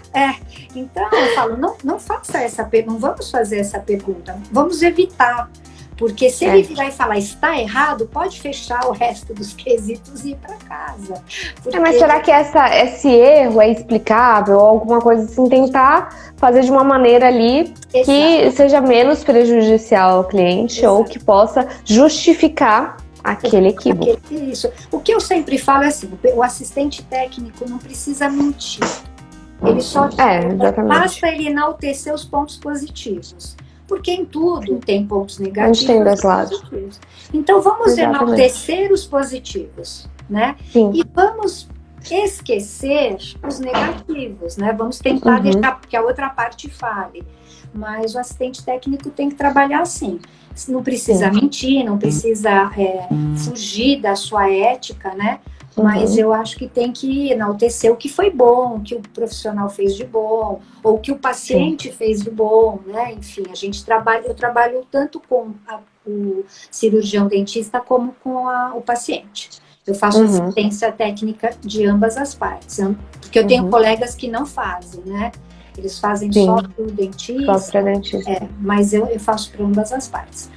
Então eu falo, não faça essa pergunta, não vamos fazer essa pergunta, vamos evitar. Porque se ele virar e falar está errado, pode fechar o resto dos quesitos e ir para casa. Porque... Mas será que esse erro é explicável ou alguma coisa assim? Tentar fazer de uma maneira ali que seja menos prejudicial ao cliente ou que possa justificar aquele equívoco. Isso. O que eu sempre falo é assim, o assistente técnico não precisa mentir. Ele só basta ele enaltecer os pontos positivos. Porque em tudo tem pontos negativos e positivos. Então vamos enaltecer os positivos, né? Sim. E vamos esquecer os negativos, né? Vamos tentar deixar que a outra parte fale. Mas o assistente técnico tem que trabalhar assim. Não precisa mentir, não precisa fugir da sua ética, né? Mas eu acho que tem que enaltecer o que foi bom, o que o profissional fez de bom, ou o que o paciente fez de bom, né? Enfim, eu trabalho tanto com o cirurgião dentista como com o paciente. Eu faço assistência técnica de ambas as partes, porque eu tenho colegas que não fazem, né? Eles fazem só para o dentista, mas eu faço para ambas as partes.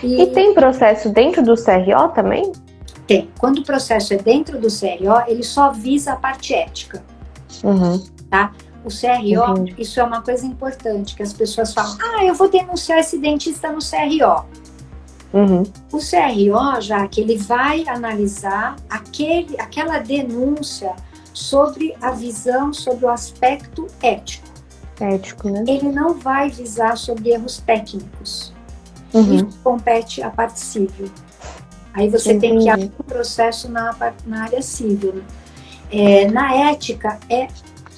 E tem processo dentro do CRO também? Tem. Quando o processo é dentro do CRO, ele só visa a parte ética. Tá? O CRO, isso é uma coisa importante, que as pessoas falam, eu vou denunciar esse dentista no CRO. O CRO, já que ele vai analisar aquela denúncia sobre a visão, sobre o aspecto ético. Ético, né? Ele não vai visar sobre erros técnicos. Isso compete à parte civil. Aí você tem que abrir um processo na área civil. Né? Na ética, é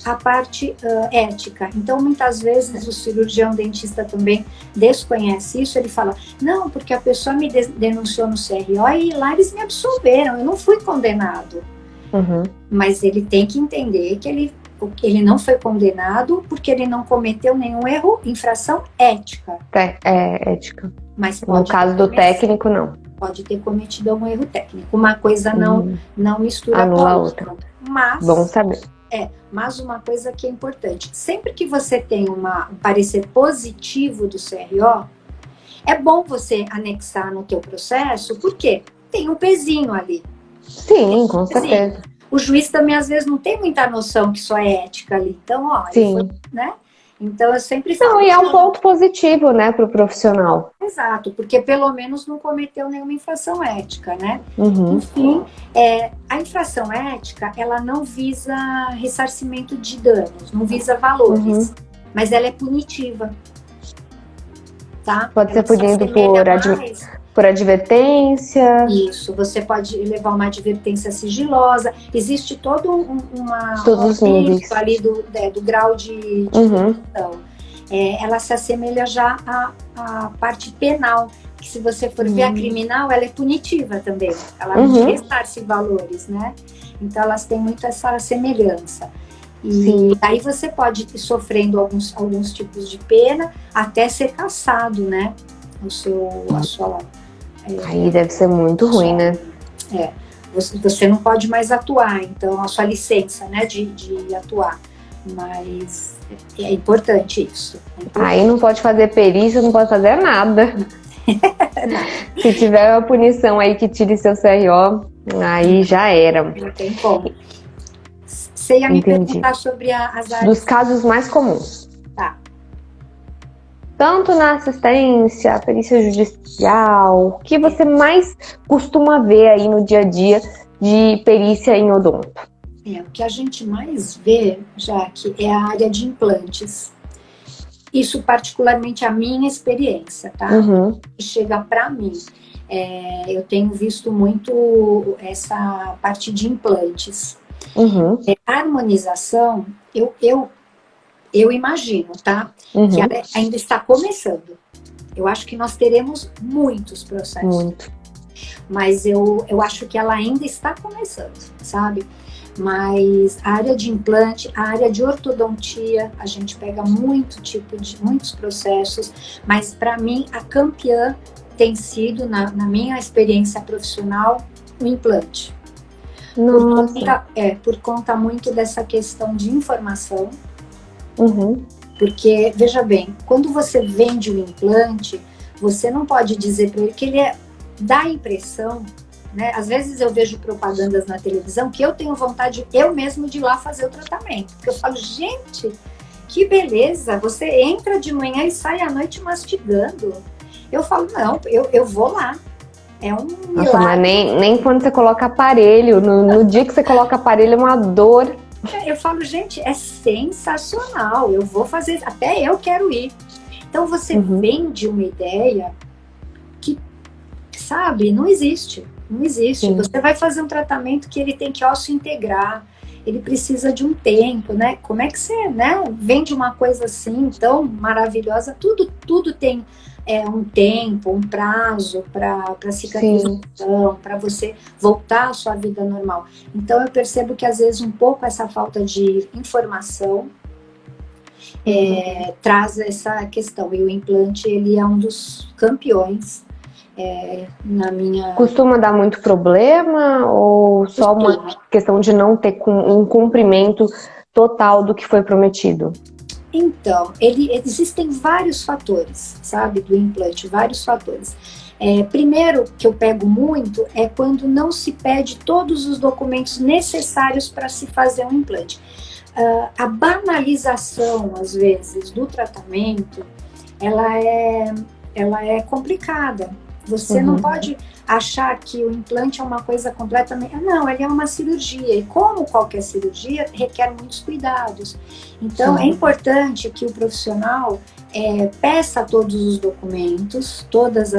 a parte ética. Então, muitas vezes, o cirurgião dentista também desconhece isso. Ele fala, não, porque a pessoa me denunciou no CRO e lá eles me absolveram, eu não fui condenado. Mas ele tem que entender que ele não foi condenado porque ele não cometeu nenhum erro, infração ética. Ética. Mas no caso do técnico, não. Pode ter cometido algum erro técnico. Uma coisa não mistura com a outra. Mas, bom saber. Mas uma coisa que é importante. Sempre que você tem um parecer positivo do CRO, é bom você anexar no teu processo, porque tem um pezinho ali. Sim, com certeza. O juiz também, às vezes, não tem muita noção que só é ética ali. Então, né? Então, eu sempre falo... Não, e é um ponto positivo, né, para o profissional. Exato, porque pelo menos não cometeu nenhuma infração ética, né? Enfim, a infração ética, ela não visa ressarcimento de danos, não visa valores, mas ela é punitiva, tá? Pode ser punido por advertência. Isso, você pode levar uma advertência sigilosa. Existe todo todos os níveis ali do grau de punição. Ela se assemelha já à parte penal, que se você for ver a criminal, ela é punitiva também. Ela não ressarce valores, né? Então elas têm muito essa semelhança. E aí você pode ir sofrendo alguns tipos de pena até ser cassado, né? Aí deve ser muito ruim, né? Você não pode mais atuar, então a sua licença, né, de atuar. Mas é importante isso. Aí não pode fazer perícia, não pode fazer nada. Se tiver uma punição aí que tire seu CRO, aí já era. Não tem como. Você ia me perguntar sobre as áreas... Dos casos mais comuns. Tá. Tanto na assistência, perícia judicial, o que você mais costuma ver aí no dia a dia de perícia em odonto? O que a gente mais vê, Jaque, é a área de implantes. Isso particularmente a minha experiência, tá? Chega para mim. Eu tenho visto muito essa parte de implantes. A harmonização, eu imagino, tá? Que ela ainda está começando. Eu acho que nós teremos muitos processos. Mas eu acho que ela ainda está começando, sabe? Mas a área de implante, a área de ortodontia, a gente pega muitos processos, mas para mim a campeã tem sido, na minha experiência profissional, o implante. Por conta muito dessa questão de informação, Uhum. Porque, veja bem, quando você vende o implante, você não pode dizer para ele que ele dá a impressão, né? Às vezes eu vejo propagandas na televisão que eu tenho vontade eu mesmo de ir lá fazer o tratamento. Porque eu falo, gente, que beleza, você entra de manhã e sai à noite mastigando. Eu falo, não, eu vou lá. É um milagre. Nossa, mas nem quando você coloca aparelho, no dia que você coloca aparelho é uma dor. Eu falo, gente, é sensacional, eu vou fazer, até eu quero ir. Então você vende uma ideia que, sabe, não existe. Não existe. Sim. Você vai fazer um tratamento que ele tem que osso integrar, ele precisa de um tempo, né? Como é que você, né, vende uma coisa assim tão maravilhosa? Tudo tem um tempo, um prazo para cicatrização, para você voltar à sua vida normal. Então eu percebo que às vezes um pouco essa falta de informação traz essa questão. E o implante, ele é um dos campeões na minha... Costuma dar muito problema ou só uma questão de não ter um cumprimento total do que foi prometido? Então, existem vários fatores, sabe, do implante, vários fatores. Primeiro, que eu pego muito, é quando não se pede todos os documentos necessários para se fazer um implante. A banalização, às vezes, do tratamento, ela é complicada. Você não pode achar que o implante é uma coisa completamente... Não, ele é uma cirurgia. E como qualquer cirurgia, requer muitos cuidados. Então, é importante que o profissional peça todos os documentos, todos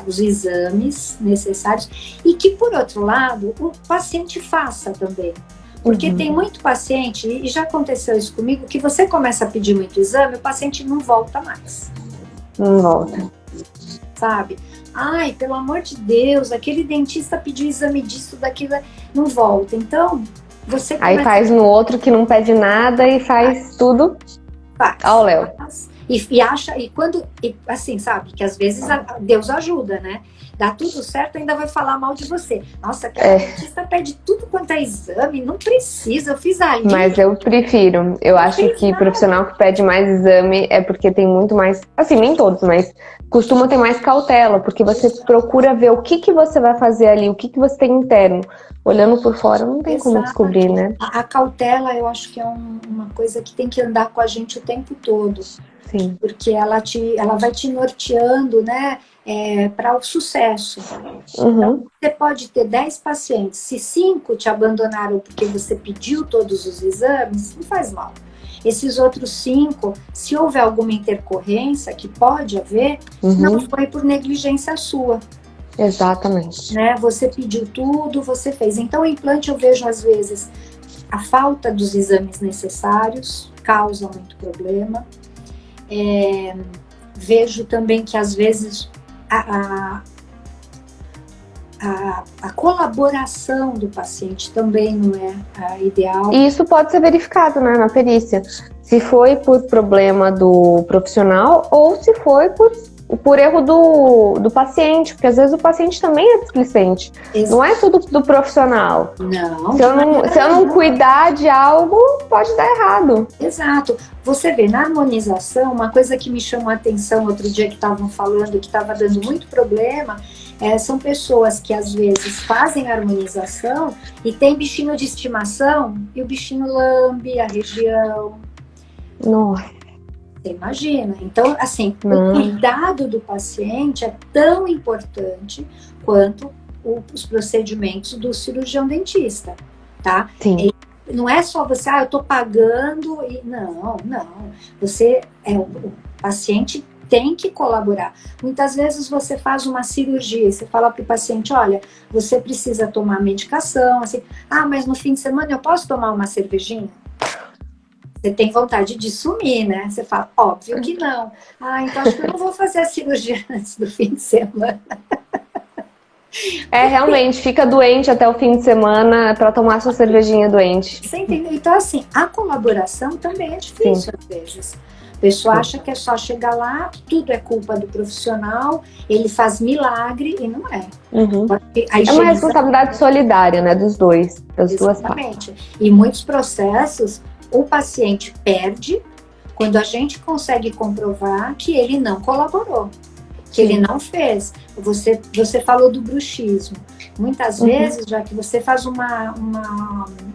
os exames necessários. E que, por outro lado, o paciente faça também. Porque tem muito paciente, e já aconteceu isso comigo, que você começa a pedir muito exame, o paciente não volta mais. Não volta. Sabe? Ai, pelo amor de Deus, aquele dentista pediu exame disso, daquilo, não volta. Então, você aí faz no outro que não pede nada e faz tudo ao Léo. E acha, assim, sabe, que às vezes Deus ajuda, né? Dá tudo certo, ainda vai falar mal de você. Nossa, aquela dentista pede tudo quanto é exame, não precisa, eu fiz ali. Mas eu prefiro, eu acho que profissional que pede mais exame é porque tem muito mais, assim, nem todos, mas costuma ter mais cautela, porque você procura ver o que você vai fazer ali, o que você tem interno. Olhando por fora, não tem como descobrir, né? A cautela, eu acho que é uma coisa que tem que andar com a gente o tempo todo. Sim. Porque ela vai te norteando, né, para o sucesso. Então, você pode ter 10 pacientes, se 5 te abandonaram porque você pediu todos os exames, não faz mal. Esses outros 5, se houver alguma intercorrência, que pode haver, não foi por negligência sua. Exatamente. Né? Você pediu tudo, você fez. Então, o implante, eu vejo às vezes a falta dos exames necessários causa muito problema. Vejo também que às vezes a colaboração do paciente também não é a ideal. E isso pode ser verificado, né, na perícia. Se foi por problema do profissional ou se foi por erro do paciente, porque às vezes o paciente também é displicente. Exato. Não é tudo do profissional. Não. Se eu não cuidar de algo, pode dar errado. Exato. Você vê, na harmonização, uma coisa que me chamou a atenção outro dia que estavam falando, que estava dando muito problema, são pessoas que às vezes fazem harmonização e tem bichinho de estimação e o bichinho lambe a região. Nossa. Você imagina? Então, assim, o cuidado do paciente é tão importante quanto os procedimentos do cirurgião dentista, tá? Sim. Não é só você, eu tô pagando e... Não. O paciente tem que colaborar. Muitas vezes você faz uma cirurgia e você fala para o paciente, olha, você precisa tomar medicação, assim, mas no fim de semana eu posso tomar uma cervejinha? Você tem vontade de sumir, né? Você fala, óbvio que não. Então acho que eu não vou fazer a cirurgia antes do fim de semana. Realmente, fica doente até o fim de semana para tomar sua cervejinha doente. Você entendeu? Então, assim, a colaboração também é difícil às vezes. A pessoa acha que é só chegar lá, tudo é culpa do profissional, ele faz milagre e não é. É uma responsabilidade solidária, né, dos dois, das duas partes. Exatamente. E muitos processos, o paciente perde quando a gente consegue comprovar que ele não colaborou, que ele não fez. Você falou do bruxismo. Muitas vezes, já que você faz uma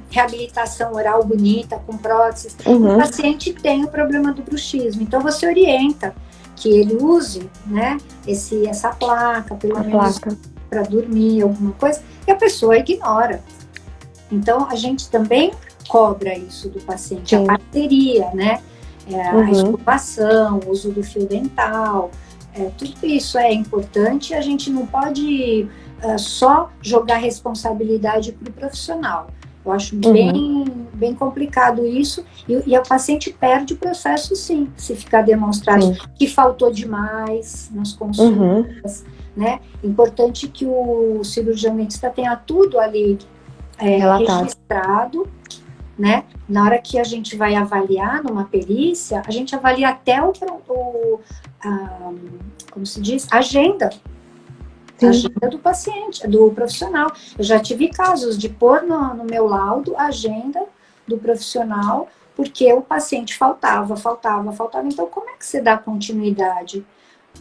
reabilitação oral bonita, com próteses, o paciente tem o problema do bruxismo. Então, você orienta que ele use, né, essa placa, pelo menos para dormir, alguma coisa, e a pessoa ignora. Então, a gente também cobra isso do paciente, a parceria, né, a escovação, o uso do fio dental, tudo isso é importante. A gente não pode só jogar responsabilidade para o profissional. Eu acho bem complicado isso, e a paciente perde o processo, sim, se ficar demonstrado que faltou demais nas consultas, né? Importante que o cirurgião dentista tenha tudo ali registrado, né? Na hora que a gente vai avaliar numa perícia, a gente avalia até como se diz? A agenda do paciente, do profissional. Eu já tive casos de pôr no meu laudo a agenda do profissional, porque o paciente faltava. Então, como é que você dá continuidade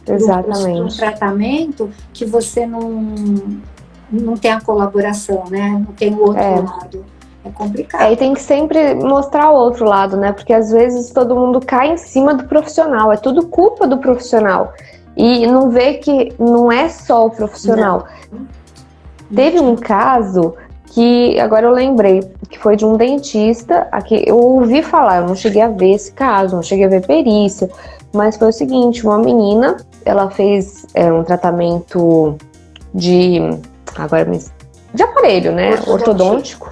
Exatamente. Um tratamento que você não tem a colaboração, né? Não tem o outro lado. É complicado. E tem que sempre mostrar o outro lado, né? Porque às vezes todo mundo cai em cima do profissional. É tudo culpa do profissional. E não vê que não é só o profissional. Não. Teve um caso que, agora eu lembrei, que foi de um dentista. Aqui, eu ouvi falar, eu não cheguei a ver esse caso, não cheguei a ver perícia. Mas foi o seguinte, uma menina, ela fez um tratamento de aparelho, né? Ortodôntico.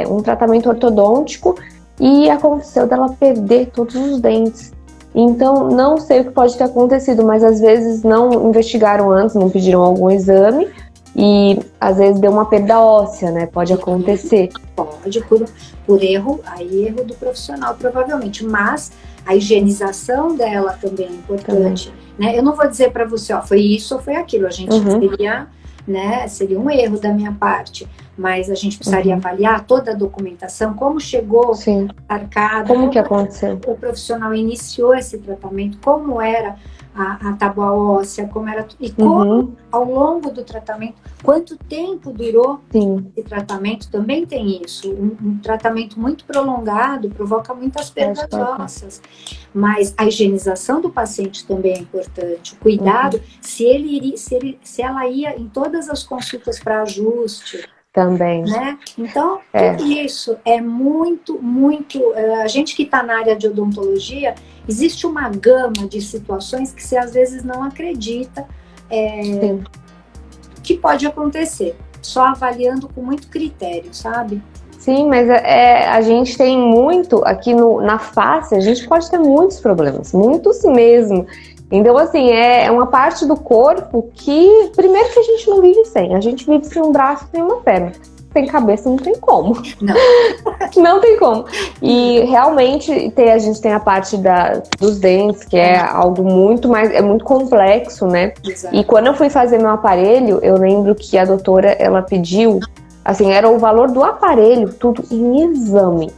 Um tratamento ortodôntico, e aconteceu dela perder todos os dentes. Então, não sei o que pode ter acontecido, mas às vezes não investigaram antes, não pediram algum exame, e às vezes deu uma perda óssea, né? Pode acontecer. Pode, por erro, erro do profissional, provavelmente, mas a higienização dela também é importante, né? Eu não vou dizer para você, foi isso ou foi aquilo, a gente seria um erro da minha parte, mas a gente precisaria avaliar toda a documentação, como chegou arcada, como que aconteceu, o profissional iniciou esse tratamento, como era a tábua óssea, como era, e como ao longo do tratamento, quanto tempo durou esse tratamento. Também tem isso, um tratamento muito prolongado provoca muitas perdas ósseas, mas a higienização do paciente também é importante, o cuidado, se ela ia em todas as consultas para ajuste, também, né? Então, tudo isso é muito, a gente que está na área de odontologia, existe uma gama de situações que você às vezes não acredita que pode acontecer, só avaliando com muito critério, sabe? Sim, mas a gente tem muito aqui na face, a gente pode ter muitos problemas, muitos mesmo. Então, assim, é uma parte do corpo que, primeiro, que a gente não vive sem. A gente vive sem um braço, sem uma perna. Sem cabeça, não tem como. Não tem como. E, realmente, a gente tem a parte dos dentes, que é algo muito mais... É muito complexo, né? Exato. E quando eu fui fazer meu aparelho, eu lembro que a doutora, ela pediu... Assim, era o valor do aparelho, tudo em exame,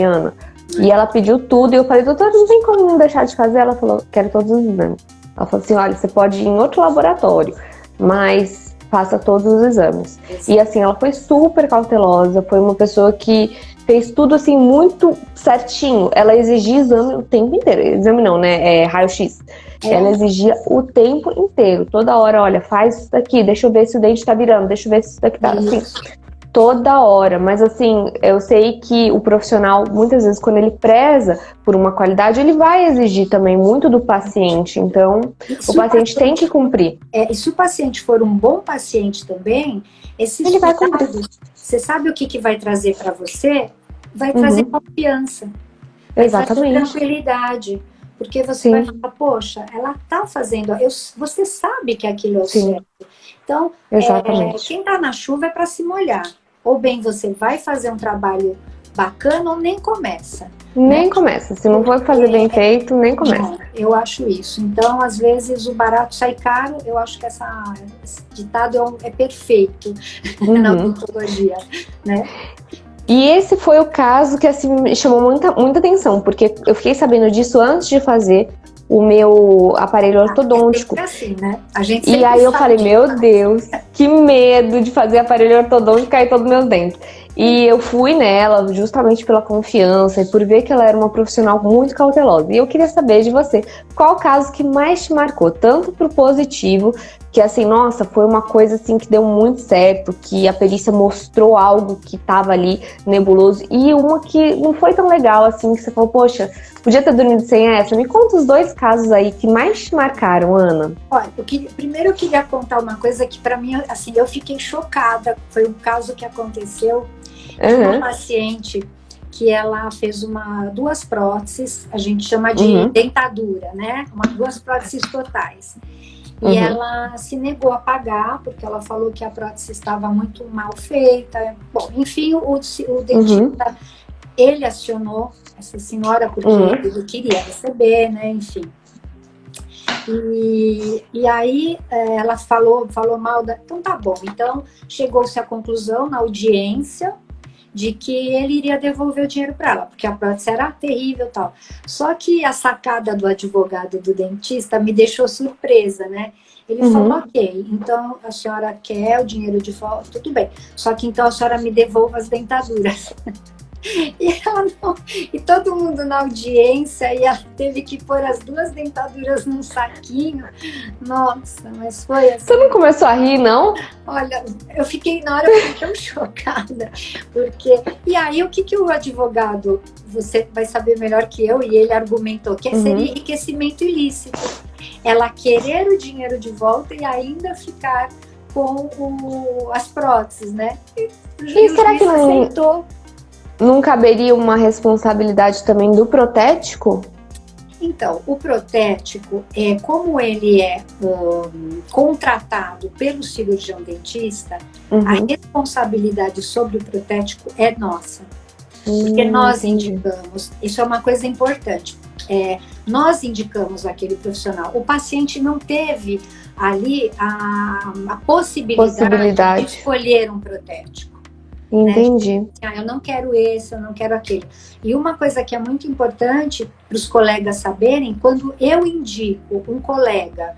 Ana. E ela pediu tudo, e eu falei, doutora, não tem como não deixar de fazer? Ela falou, quero todos os exames. Ela falou assim, olha, você pode ir em outro laboratório, mas faça todos os exames. E assim, ela foi super cautelosa, foi uma pessoa que fez tudo assim, muito certinho. Ela exigia exame o tempo inteiro. Exame não, né? Raio-X. Ela exigia o tempo inteiro, toda hora, olha, faz isso daqui, deixa eu ver se o dente tá virando, deixa eu ver se isso daqui tá assim. Toda hora, mas assim, eu sei que o profissional, muitas vezes, quando ele preza por uma qualidade, ele vai exigir também muito do paciente, então o paciente tem que cumprir. E se o paciente for um bom paciente também, ele vai cumprir. Você sabe o que vai trazer para você? Vai trazer confiança, vai trazer tranquilidade, porque você vai falar, poxa, ela tá fazendo, você sabe que aquilo é o certo. Então, quem tá na chuva é para se molhar. Ou bem você vai fazer um trabalho bacana ou nem começa. Nem começa. Se não for fazer bem feito, nem começa. Não, eu acho isso. Então, às vezes, o barato sai caro. Eu acho que esse ditado é perfeito na odontologia, né? E esse foi o caso que assim, me chamou muita atenção, porque eu fiquei sabendo disso antes de fazer o meu aparelho ortodôntico. É assim, né? A gente E aí eu falei, meu Deus, que medo de fazer aparelho ortodôntico e cair todos os meus dentes. E eu fui nela justamente pela confiança e por ver que ela era uma profissional muito cautelosa. E eu queria saber de você, qual o caso que mais te marcou? Tanto pro positivo, que assim, nossa, foi uma coisa assim que deu muito certo, que a perícia mostrou algo que tava ali nebuloso, e uma que não foi tão legal assim, que você falou, poxa, podia ter dormido sem essa. Me conta os 2 casos aí que mais te marcaram, Ana. Olha, primeiro eu queria contar uma coisa que para mim, assim, eu fiquei chocada. Foi um caso que aconteceu de uma paciente que ela fez 2 próteses, a gente chama de dentadura, né? 2 próteses totais. E ela se negou a pagar, porque ela falou que a prótese estava muito mal feita. Bom, enfim, o dentista, ele acionou essa senhora porque ele queria receber, né? Enfim. E aí ela falou mal da... Então tá bom. Então chegou-se à conclusão na audiência de que ele iria devolver o dinheiro para ela, porque a prótese era terrível e tal. Só que a sacada do advogado do dentista me deixou surpresa, né? Ele falou, ok, então a senhora quer o dinheiro de volta, tudo bem. Só que então a senhora me devolva as dentaduras. E ela não, e todo mundo na audiência, e ela teve que pôr as 2 dentaduras num saquinho. Nossa, mas foi assim. Você não começou a rir, não? Olha, na hora eu fiquei tão chocada, porque... E aí, o que o advogado, você vai saber melhor que eu, e ele argumentou que seria enriquecimento ilícito. Ela querer o dinheiro de volta e ainda ficar com as próteses, né? E será que não aceitou? Não caberia uma responsabilidade também do protético? Então, o protético, como ele é contratado pelo cirurgião dentista, a responsabilidade sobre o protético é nossa. Porque nós indicamos, isso é uma coisa importante, nós indicamos aquele profissional. O paciente não teve ali a possibilidade de escolher um protético. Entendi. Né? Eu não quero esse, eu não quero aquele. E uma coisa que é muito importante para os colegas saberem, quando eu indico um colega,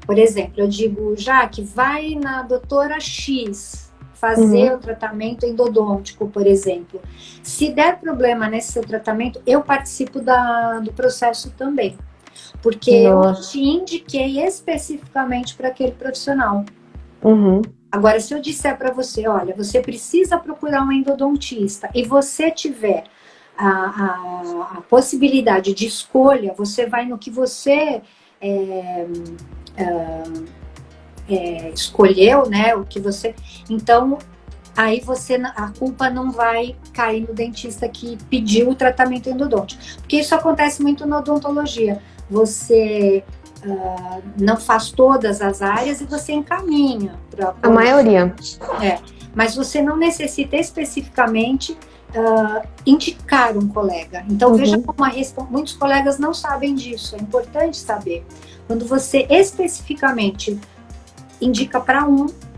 por exemplo, eu digo, Jaque, vai na doutora X fazer o tratamento endodôntico, por exemplo. Se der problema nesse seu tratamento, eu participo do processo também. Porque eu te indiquei especificamente para aquele profissional. Agora, se eu disser para você, olha, você precisa procurar um endodontista e você tiver a possibilidade de escolha, você vai no que você escolheu, né? O que você... Então, aí a culpa não vai cair no dentista que pediu o tratamento endodôntico. Porque isso acontece muito na odontologia. Você... não faz todas as áreas e você encaminha para a maioria. Mas você não necessita especificamente indicar um colega. Então veja como muitos colegas não sabem disso. É importante saber. Quando você especificamente indica para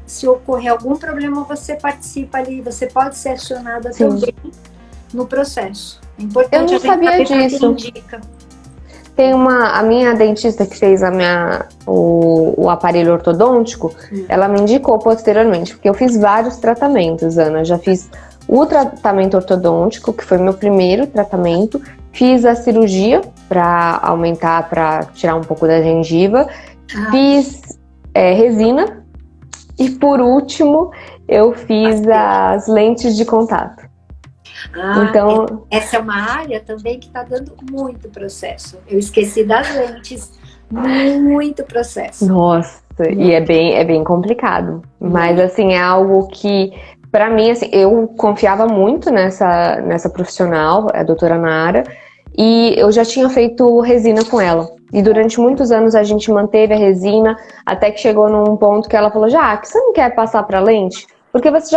se ocorrer algum problema, você participa ali, você pode ser acionada também no processo. É importante. Eu não sabia disso. Tem a minha dentista que fez o aparelho ortodôntico, ela me indicou posteriormente, porque eu fiz vários tratamentos, Ana. Já fiz o tratamento ortodôntico, que foi meu primeiro tratamento, fiz a cirurgia para aumentar, para tirar um pouco da gengiva, fiz resina e, por último, eu fiz as lentes de contato. Então, essa é uma área também que está dando muito processo. Eu esqueci das lentes, muito processo. Nossa, e é bem complicado. Mas, assim, é algo que, para mim, assim, eu confiava muito nessa profissional, a doutora Nara, e eu já tinha feito resina com ela. E durante muitos anos a gente manteve a resina, até que chegou num ponto que ela falou, já, que você não quer passar para lente? Porque você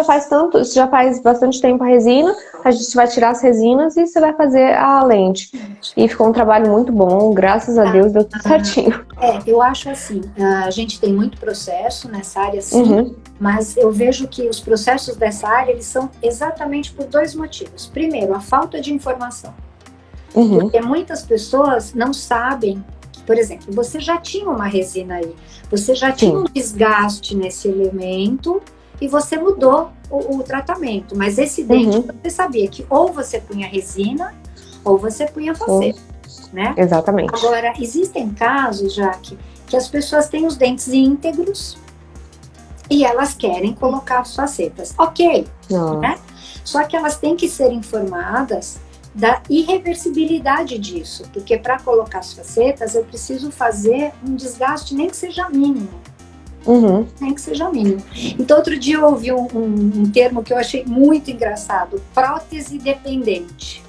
já faz bastante tempo a resina, a gente vai tirar as resinas e você vai fazer a lente. E ficou um trabalho muito bom, graças a Deus deu tudo certinho. Eu acho assim, a gente tem muito processo nessa área, sim, mas eu vejo que os processos dessa área, eles são exatamente por 2 motivos. Primeiro, a falta de informação. Porque muitas pessoas não sabem, por exemplo, você já tinha uma resina aí, você já tinha um desgaste nesse elemento e você mudou o tratamento. Mas esse dente, você sabia que ou você punha resina ou você punha faceta, né? Exatamente. Agora, existem casos, Jaque, que as pessoas têm os dentes íntegros e elas querem colocar as facetas. Ok, né? Só que elas têm que ser informadas da irreversibilidade disso, porque para colocar as facetas eu preciso fazer um desgaste nem que seja mínimo. Nem que seja mínimo. Então outro dia eu ouvi um termo que eu achei muito engraçado, prótese dependente.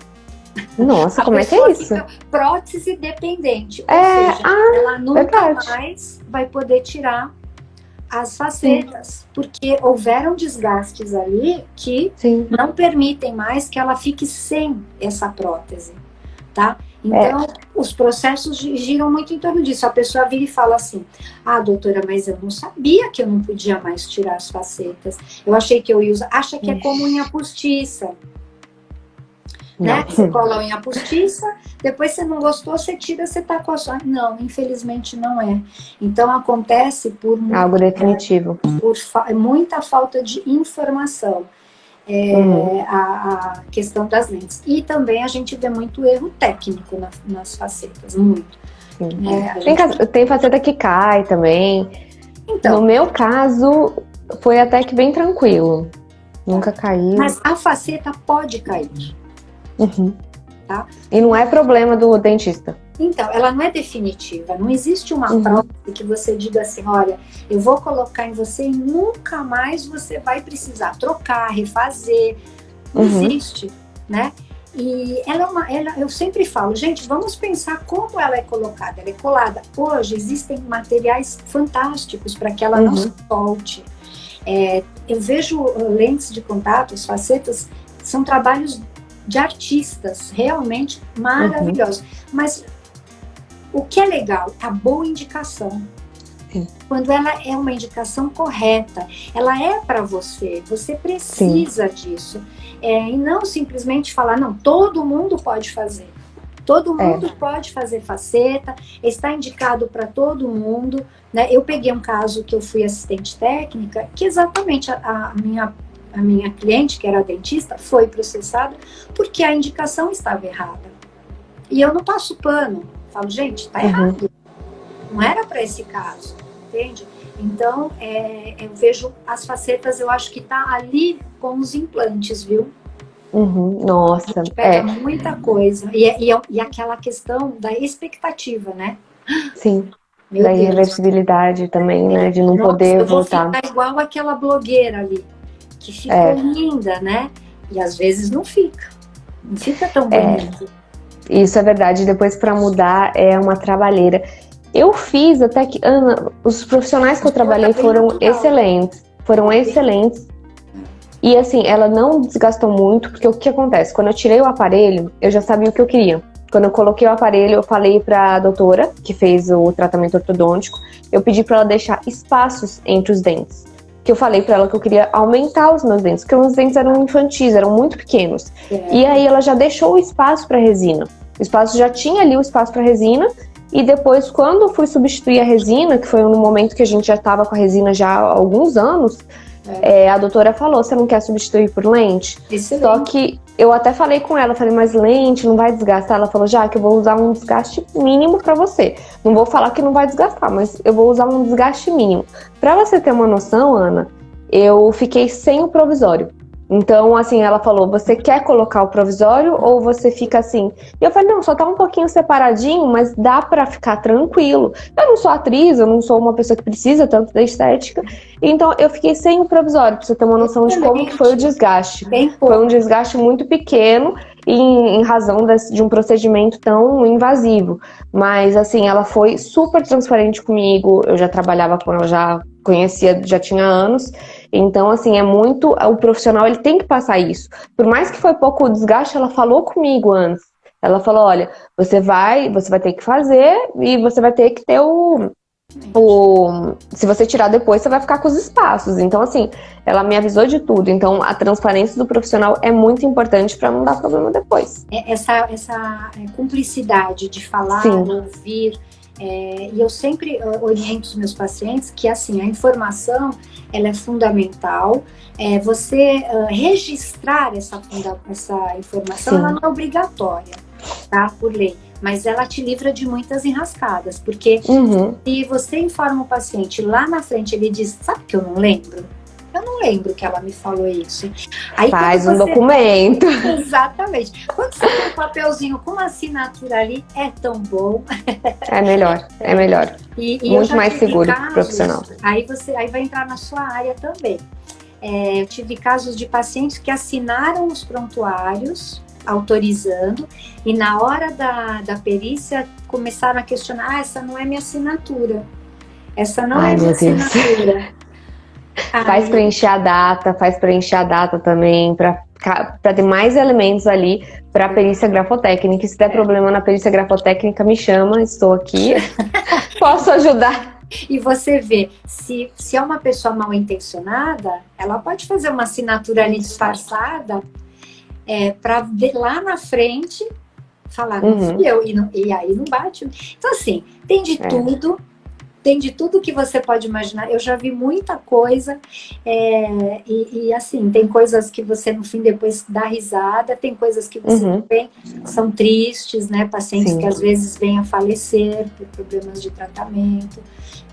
Nossa, como é que é isso? Prótese dependente, ou seja, ela nunca mais vai poder tirar as facetas, porque houveram desgastes ali que não permitem mais que ela fique sem essa prótese, tá? Então, os processos giram muito em torno disso. A pessoa vira e fala assim, doutora, mas eu não sabia que eu não podia mais tirar as facetas. Eu achei que eu ia usar... Acha que é como unha postiça. Né? Você cola a unha postiça, depois você não gostou, você tira, você tá com a sua... Não, infelizmente não é. Então acontece por... Algo definitivo. Por muita falta de informação. A questão das lentes. E também a gente vê muito erro técnico nas facetas, muito. Tem faceta que cai também. Então, no meu caso, foi até que bem tranquilo. Nunca caiu. Mas a faceta pode cair. Tá? E não é problema do dentista. Então, ela não é definitiva. Não existe uma prótese que você diga assim, olha, eu vou colocar em você e nunca mais você vai precisar trocar, refazer. Não existe, né? E eu sempre falo, gente, vamos pensar como ela é colocada. Ela é colada. Hoje existem materiais fantásticos para que ela não se solte. Eu vejo lentes de contato, as facetas, são trabalhos de artistas realmente maravilhosos. Mas o que é legal, a boa indicação. Quando ela é uma indicação correta, ela é para você precisa disso. E não simplesmente falar, não, todo mundo pode fazer. Todo mundo pode fazer faceta, está indicado para todo mundo. Né? Eu peguei um caso que eu fui assistente técnica, que exatamente a minha cliente, que era dentista, foi processada porque a indicação estava errada. E eu não passo pano. Falo, gente, tá errado. Não era para esse caso, entende? Então, eu vejo as facetas, eu acho que tá ali com os implantes, viu? Nossa. A gente pega muita coisa. E aquela questão da expectativa, né? Sim. Da irreversibilidade também, né? De não poder voltar. Ficar igual aquela blogueira ali, que ficou linda, né? E às vezes não fica. Não fica tão bonito. Isso é verdade. Depois, para mudar, é uma trabalheira. Eu fiz até que... Ana, os profissionais que eu trabalhei foram excelentes. Foram excelentes. E assim, ela não desgastou muito, porque o que acontece? Quando eu tirei o aparelho, eu já sabia o que eu queria. Quando eu coloquei o aparelho, eu falei pra doutora, que fez o tratamento ortodôntico, eu pedi pra ela deixar espaços entre os dentes. Que eu falei pra ela que eu queria aumentar os meus dentes, porque os meus dentes eram infantis, eram muito pequenos. E aí ela já deixou o espaço pra resina. O espaço já tinha ali o espaço pra resina, e depois, quando eu fui substituir a resina, que foi no momento que a gente já tava com a resina já há alguns anos, a doutora falou, você não quer substituir por lente? Excelente. Só que eu até falei com ela, falei, mas lente não vai desgastar? Ela falou, já que eu vou usar um desgaste mínimo pra você. Não vou falar que não vai desgastar, mas eu vou usar um desgaste mínimo. Pra você ter uma noção, Ana, eu fiquei sem o provisório. Então, assim, ela falou, você quer colocar o provisório ou você fica assim? E eu falei, não, só tá um pouquinho separadinho, mas dá pra ficar tranquilo. Eu não sou atriz, eu não sou uma pessoa que precisa tanto da estética. Então, eu fiquei sem o provisório, pra você ter uma noção de como que foi o desgaste. Foi um desgaste muito pequeno em razão de um procedimento tão invasivo. Mas, assim, ela foi super transparente comigo. Eu já trabalhava com ela já conhecia, já tinha anos. Então, assim, o profissional, ele tem que passar isso. Por mais que foi pouco desgaste, ela falou comigo antes. Ela falou, olha, você vai ter que fazer e você vai ter que ter se você tirar depois, você vai ficar com os espaços. Então, assim, ela me avisou de tudo. Então, a transparência do profissional é muito importante para não dar problema depois. Essa cumplicidade de falar, Sim. ouvir. E eu sempre oriento os meus pacientes que, assim, a informação, ela é fundamental. Você registrar essa informação, Sim. ela não é obrigatória, tá? Por lei. Mas ela te livra de muitas enrascadas, porque se você informa o paciente, lá na frente ele diz, sabe que eu não lembro? Eu não lembro que ela me falou isso. Aí, faz um documento. Exatamente. Quando você tem um papelzinho com uma assinatura ali, é tão bom. É melhor. E muito mais seguro para o profissional. Aí vai entrar na sua área também. Eu tive casos de pacientes que assinaram os prontuários, autorizando, e na hora da perícia começaram a questionar, essa não é minha assinatura. Essa não é minha assinatura. Faz preencher a data também, para ter mais elementos ali para a perícia grafotécnica. E se der problema na perícia grafotécnica, me chama, estou aqui, posso ajudar. E você vê, se é uma pessoa mal intencionada, ela pode fazer uma assinatura ali disfarçada, para lá na frente falar, não fui eu, e aí não bate. Então, assim, tem de tudo. Tem de tudo que você pode imaginar. Eu já vi muita coisa, e assim, tem coisas que você no fim depois dá risada, tem coisas que você vê, são tristes, né? Pacientes que às vezes vêm a falecer por problemas de tratamento.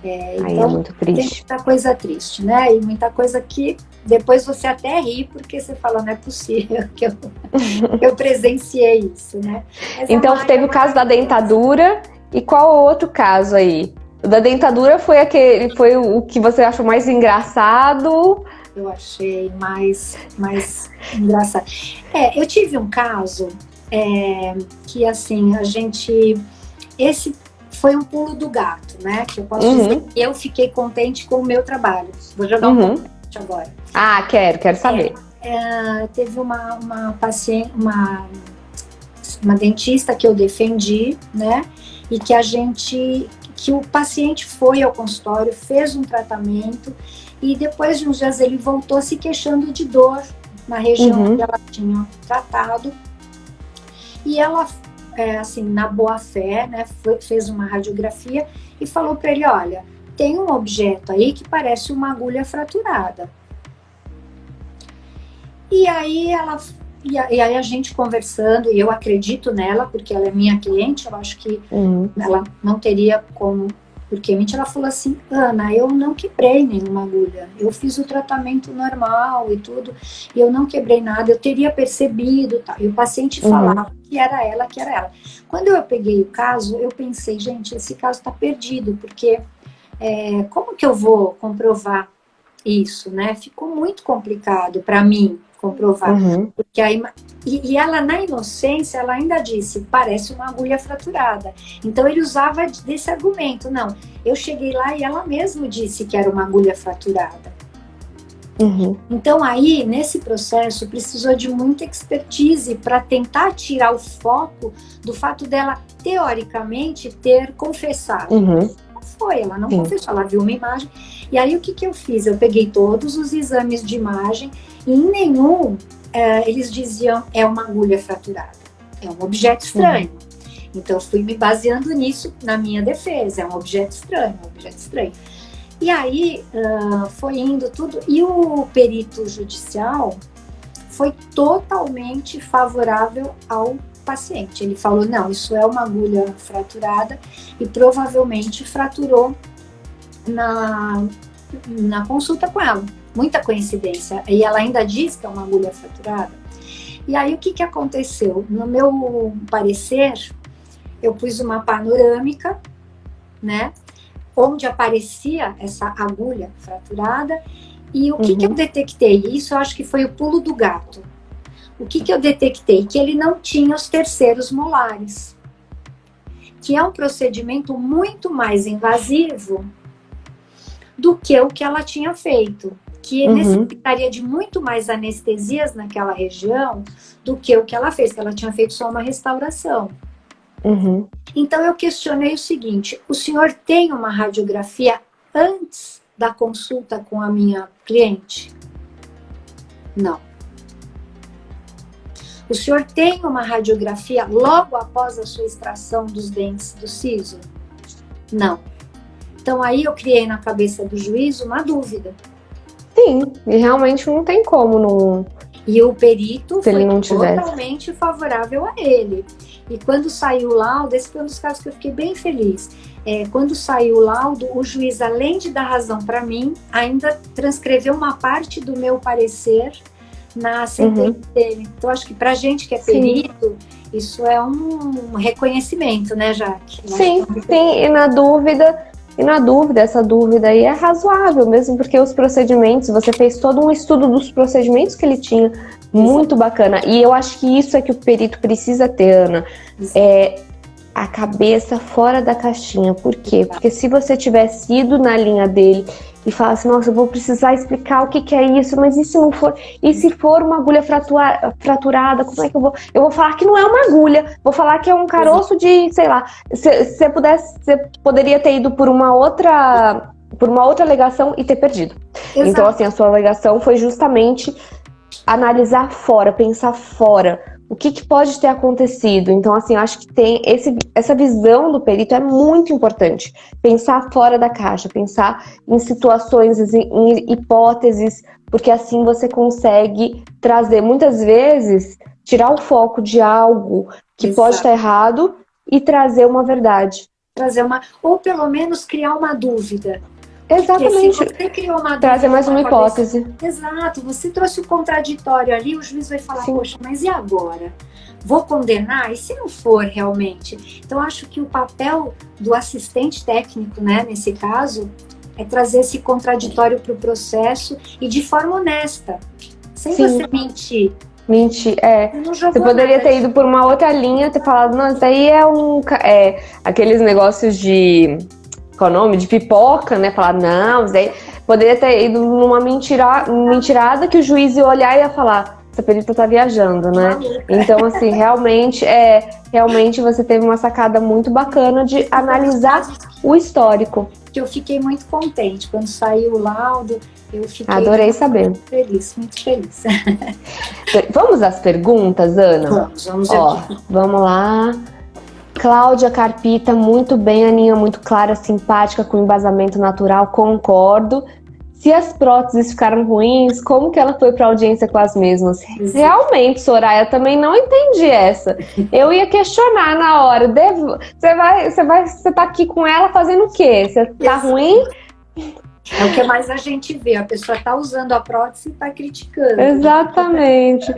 Então, é muito triste. Tem muita coisa triste, né? E muita coisa que depois você até ri, porque você fala, não é possível que eu presenciei isso, né? Mas então, teve o caso da dentadura, e qual o outro caso aí? O da dentadura foi o que você achou mais engraçado? Eu achei mais engraçado. Eu tive um caso que, assim, esse foi um pulo do gato, né? Que eu posso dizer que eu fiquei contente com o meu trabalho. Vou jogar um contente agora. Ah, quero saber. Teve uma paciente, uma dentista que eu defendi, né? E que o paciente foi ao consultório, fez um tratamento e depois de uns dias ele voltou se queixando de dor na região que ela tinha tratado. E ela, assim, na boa fé, né, fez uma radiografia e falou para ele, olha, tem um objeto aí que parece uma agulha fraturada. E aí a gente conversando, e eu acredito nela, porque ela é minha cliente, eu acho que ela não teria como, porque realmente ela falou assim, Ana, eu não quebrei nenhuma agulha, eu fiz o tratamento normal e tudo, e eu não quebrei nada, eu teria percebido, tá? E o paciente falava que era ela. Quando eu peguei o caso, eu pensei, gente, esse caso está perdido, porque como que eu vou comprovar isso, né? Ficou muito complicado para mim comprovar. Porque aí, e ela, na inocência, ela ainda disse, parece uma agulha fraturada. Então ele usava desse argumento. Não, eu cheguei lá e ela mesma disse que era uma agulha fraturada. Então aí, nesse processo, precisou de muita expertise para tentar tirar o foco do fato dela, teoricamente, ter confessado. Ela não confessou, ela viu uma imagem. E aí o que eu fiz? Eu peguei todos os exames de imagem e em nenhum eles diziam é uma agulha fraturada, é um objeto estranho. Então eu fui me baseando nisso na minha defesa, é um objeto estranho, E aí foi indo tudo, e o perito judicial foi totalmente favorável ao paciente. Ele falou, não, isso é uma agulha fraturada e provavelmente fraturou na consulta com ela. Muita coincidência. E ela ainda diz que é uma agulha fraturada. E aí o que aconteceu? No meu parecer, eu pus uma panorâmica, né? Onde aparecia essa agulha fraturada. E o que eu detectei? Isso eu acho que foi o pulo do gato. O que eu detectei? Que ele não tinha os terceiros molares, que é um procedimento muito mais invasivo do que o que ela tinha feito, que necessitaria de muito mais anestesias naquela região do que o que ela fez, que ela tinha feito só uma restauração. Então eu questionei o seguinte: o senhor tem uma radiografia antes da consulta com a minha cliente? Não. O senhor tem uma radiografia logo após a sua extração dos dentes do siso? Não. Então aí eu criei na cabeça do juiz uma dúvida. Sim, e realmente não tem como não. E o perito se foi ele não tivesse totalmente favorável a ele. E quando saiu o laudo, esse foi um dos casos que eu fiquei bem feliz. Quando saiu o laudo, o juiz, além de dar razão para mim, ainda transcreveu uma parte do meu parecer na sentença dele. Então, acho que pra gente que é perito, isso é um reconhecimento, né, Jaque? Sim, sim, e na dúvida, essa dúvida aí é razoável mesmo, porque os procedimentos, você fez todo um estudo dos procedimentos que ele tinha, muito bacana. E eu acho que isso é que o perito precisa ter, Ana, a cabeça fora da caixinha. Por quê? Porque se você tivesse ido na linha dele e falasse, nossa, eu vou precisar explicar o que é isso, mas e se não for? E se for uma agulha fraturada, como é que eu vou? Eu vou falar que não é uma agulha, vou falar que é um caroço de, sei lá, se pudesse, você poderia ter ido por uma outra alegação e ter perdido. Exato. Então, assim, a sua alegação foi justamente analisar fora, pensar fora. O que pode ter acontecido? Então, assim, eu acho que tem essa visão do perito é muito importante. Pensar fora da caixa, pensar em situações, em hipóteses, porque assim você consegue trazer, muitas vezes, tirar o foco de algo que pode estar errado e trazer uma verdade. Ou pelo menos criar uma dúvida. Exatamente. Se você criou uma dúvida, trazer mais uma hipótese. Exato, você trouxe o contraditório ali, o juiz vai falar, poxa, mas e agora? Vou condenar? E se não for realmente? Então, acho que o papel do assistente técnico, né, nesse caso, é trazer esse contraditório para o processo e de forma honesta, sem você mentir. Você poderia ter ido por uma outra linha, ter falado, não, isso aí é aqueles negócios de... qual é o nome? De pipoca, né? Falar, não, isso aí poderia ter ido numa mentirada que o juiz ia olhar e ia falar, essa perita tá viajando, né? Então, assim, realmente você teve uma sacada muito bacana de analisar o histórico. Que eu fiquei muito contente quando saiu o laudo. Eu fiquei Adorei saber. Muito feliz. Vamos às perguntas, Ana? Vamos. Vamos lá. Cláudia Carpita, muito bem, Aninha, muito clara, simpática, com embasamento natural, concordo. Se as próteses ficaram ruins, como que ela foi para audiência com as mesmas? Realmente, Soraya, também não entendi essa. Eu ia questionar na hora. Você tá aqui com ela fazendo o quê? Você tá ruim? É o que mais a gente vê, a pessoa tá usando a prótese e tá criticando. Exatamente.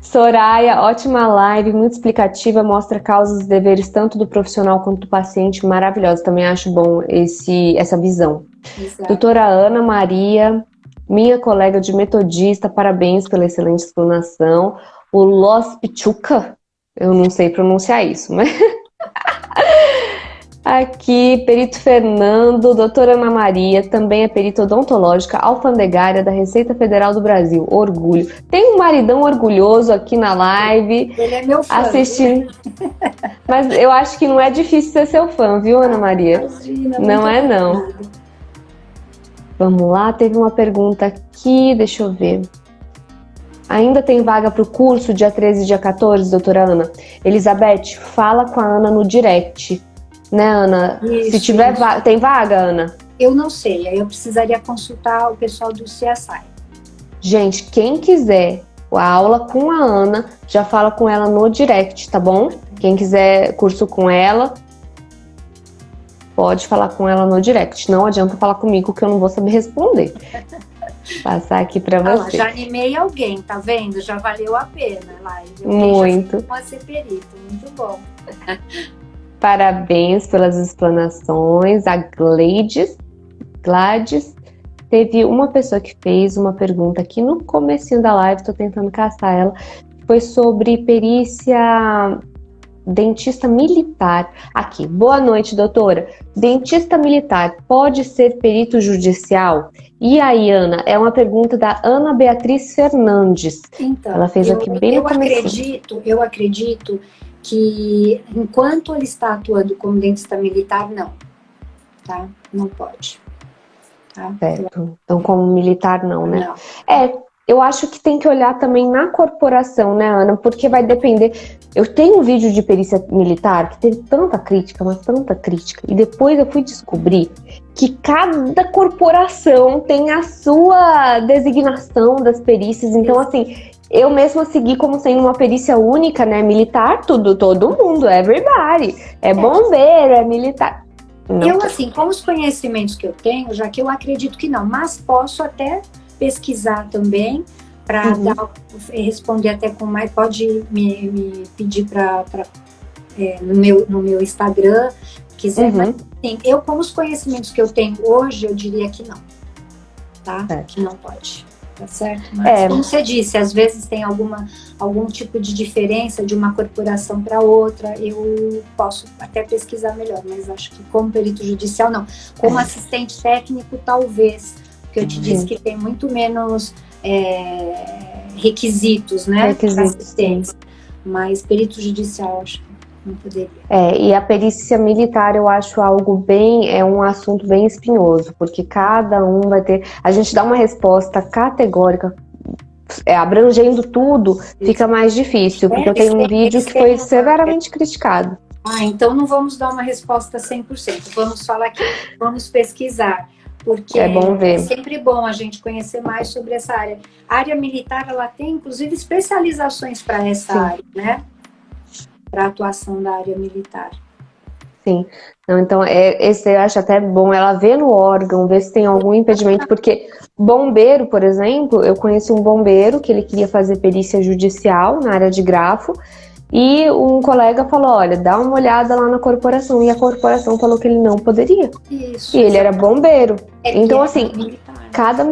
Soraya, ótima live, muito explicativa, mostra causas e deveres tanto do profissional quanto do paciente, maravilhosa. Também acho bom essa visão. Exato. Doutora Ana Maria, minha colega de metodista, parabéns pela excelente explanação. O Los Pichuca, eu não sei pronunciar isso, mas... Aqui, perito Fernando, doutora Ana Maria, também é perito odontológica alfandegária da Receita Federal do Brasil. Orgulho. Tem um maridão orgulhoso aqui na live. Ele é meu fã. Assistindo. Mas eu acho que não é difícil ser seu fã, viu, Ana Maria? Imagina, não é, não. Vamos lá, teve uma pergunta aqui, deixa eu ver. Ainda tem vaga para o curso dia 13 e dia 14, doutora Ana? Elizabeth, fala com a Ana no direct. Né, Ana? Isso, se tiver tem vaga, Ana? Eu não sei, aí eu precisaria consultar o pessoal do CSI. Gente, quem quiser a aula com a Ana, já fala com ela no direct, tá bom? Quem quiser curso com ela, pode falar com ela no direct. Não adianta falar comigo que eu não vou saber responder. Passar aqui pra você. Já animei alguém, tá vendo? Já valeu a pena, live. Muito. Pode ser perito, muito bom. Parabéns pelas explanações. A Gladys teve uma pessoa que fez uma pergunta aqui no comecinho da live, tô tentando caçar ela, foi sobre perícia dentista militar. Aqui, boa noite, doutora. Dentista militar pode ser perito judicial? E aí, Ana, é uma pergunta da Ana Beatriz Fernandes. Então, ela fez aqui bem no comecinho. Eu acredito que enquanto ele está atuando como dentista militar, não, tá? Não pode. Tá? Certo. Então, como militar, não, né? Não. Eu acho que tem que olhar também na corporação, né, Ana? Porque vai depender. Eu tenho um vídeo de perícia militar que teve tanta crítica, mas tanta crítica. E depois eu fui descobrir que cada corporação tem a sua designação das perícias. Então, assim, eu mesma segui como sendo uma perícia única, né? Militar, todo mundo, everybody. É bombeiro, é militar. Não. Eu, assim, com os conhecimentos que eu tenho, já que eu acredito que não, mas posso até pesquisar também para responder até com mais. Pode me pedir no meu Instagram, quiser. Mas, assim, eu, com os conhecimentos que eu tenho hoje, eu diria que não, tá? Que não pode. Tá certo? Mas, como você disse, às vezes tem algum tipo de diferença de uma corporação para outra, eu posso até pesquisar melhor, mas acho que como perito judicial, não. Como assistente técnico, talvez, porque eu te disse que tem muito menos requisitos, né? Assistentes. Mas perito judicial, acho que não poderia. E a perícia militar eu acho um assunto bem espinhoso, porque cada um vai ter, a gente dá uma resposta categórica, abrangendo tudo, fica mais difícil, porque eu tenho um vídeo que foi severamente criticado. Então não vamos dar uma resposta 100%, vamos falar aqui, vamos pesquisar, porque é bom ver. É sempre bom a gente conhecer mais sobre essa área. A área militar, ela tem inclusive especializações para essa área, né? Para a atuação da área militar. Sim. Não, então, esse eu acho até bom ela ver no órgão, ver se tem algum impedimento, porque bombeiro, por exemplo, eu conheci um bombeiro que ele queria fazer perícia judicial na área de grafo, e um colega falou, olha, dá uma olhada lá na corporação, e a corporação falou que ele não poderia. Isso, e ele era bombeiro. Então, assim, militar. Cada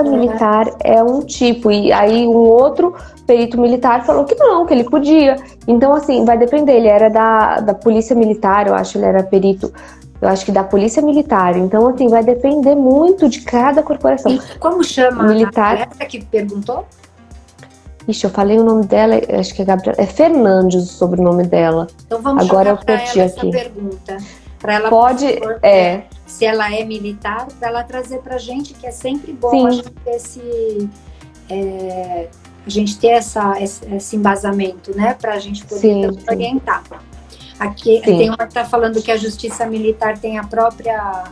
militar é um tipo, e aí um outro perito militar falou que não, que ele podia. Então, assim, vai depender, ele era da polícia militar, eu acho, ele era perito, eu acho que da polícia militar. Então, assim, vai depender muito de cada corporação. E como chama militar? Essa que perguntou? Ixi, eu falei o nome dela, acho que é Gabriela, é Fernandes o sobrenome dela. Então vamos agora chamar para ela aqui. Essa pergunta. Para ela, pode, se ela é militar, para ela trazer para a gente, que é sempre bom a gente ter esse embasamento, né? Para a gente poder orientar. Aqui tem uma que está falando que a justiça militar tem a própria...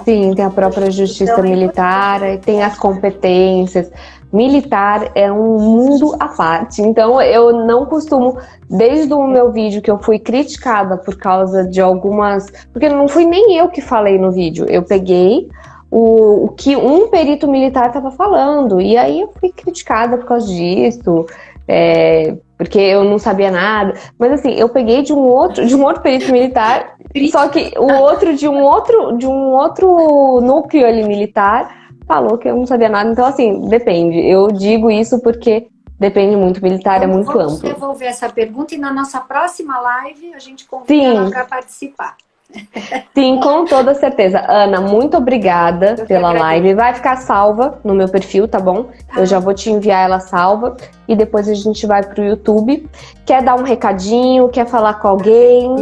Sim, tem a própria justiça militar, tem as competências. Militar é um mundo à parte. Então, eu não costumo, desde o meu vídeo que eu fui criticada por causa de algumas... Porque não fui nem eu que falei no vídeo. Eu peguei o que um perito militar estava falando. E aí eu fui criticada por causa disso. Porque eu não sabia nada. Mas assim, eu peguei de um outro perito militar, só que o outro de um outro núcleo ali militar falou que eu não sabia nada. Então, assim, depende. Eu digo isso porque depende muito. Militar é muito amplo. Vamos devolver essa pergunta e na nossa próxima live a gente convida ela para participar. Sim, com toda certeza. Ana, muito obrigada pela live. Vai ficar salva no meu perfil, tá bom? Eu já vou te enviar ela salva e depois a gente vai pro YouTube. Quer dar um recadinho? Quer falar com alguém?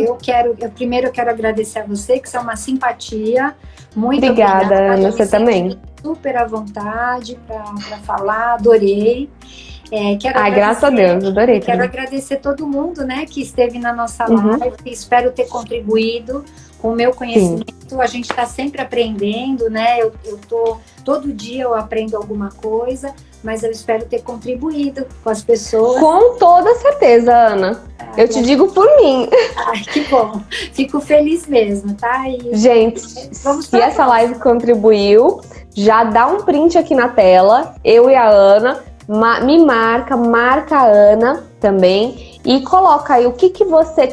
Primeiro eu quero agradecer a você, que você é uma simpatia. Muito obrigada, Ana, você também. Super à vontade para falar, adorei. Graças a Deus, adorei. Quero agradecer todo mundo, né, que esteve na nossa live. Espero ter contribuído com o meu conhecimento. Sim. A gente está sempre aprendendo, né? Todo dia eu aprendo alguma coisa, mas eu espero ter contribuído com as pessoas. Com toda certeza, Ana. Eu te digo por mim. Ai, que bom. Fico feliz mesmo, tá? Gente, se essa live contribuiu, já dá um print aqui na tela, eu e a Ana. Me marca a Ana também e coloca aí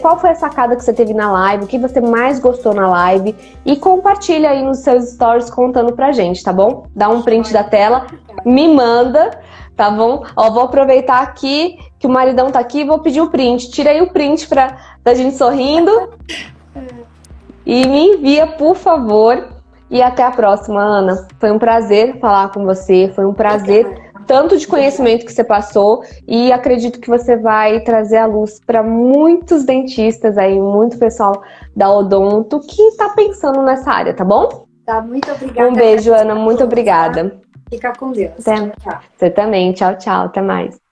qual foi a sacada que você teve na live, o que você mais gostou na live e compartilha aí nos seus stories contando pra gente, tá bom? Dá um print da tela, me manda Tá bom? Ó, vou aproveitar aqui que o maridão tá aqui e vou pedir o print. Tira aí o print da gente sorrindo e me envia, por favor. E até a próxima, Ana. Foi um prazer falar com você, foi um prazer tanto de conhecimento que você passou e acredito que você vai trazer a luz para muitos dentistas aí, muito pessoal da Odonto que está pensando nessa área, tá bom? Tá, muito obrigada. Um beijo, Ana, muito obrigada. Fica com Deus. Até. Tchau. Você também, tchau, tchau, até mais.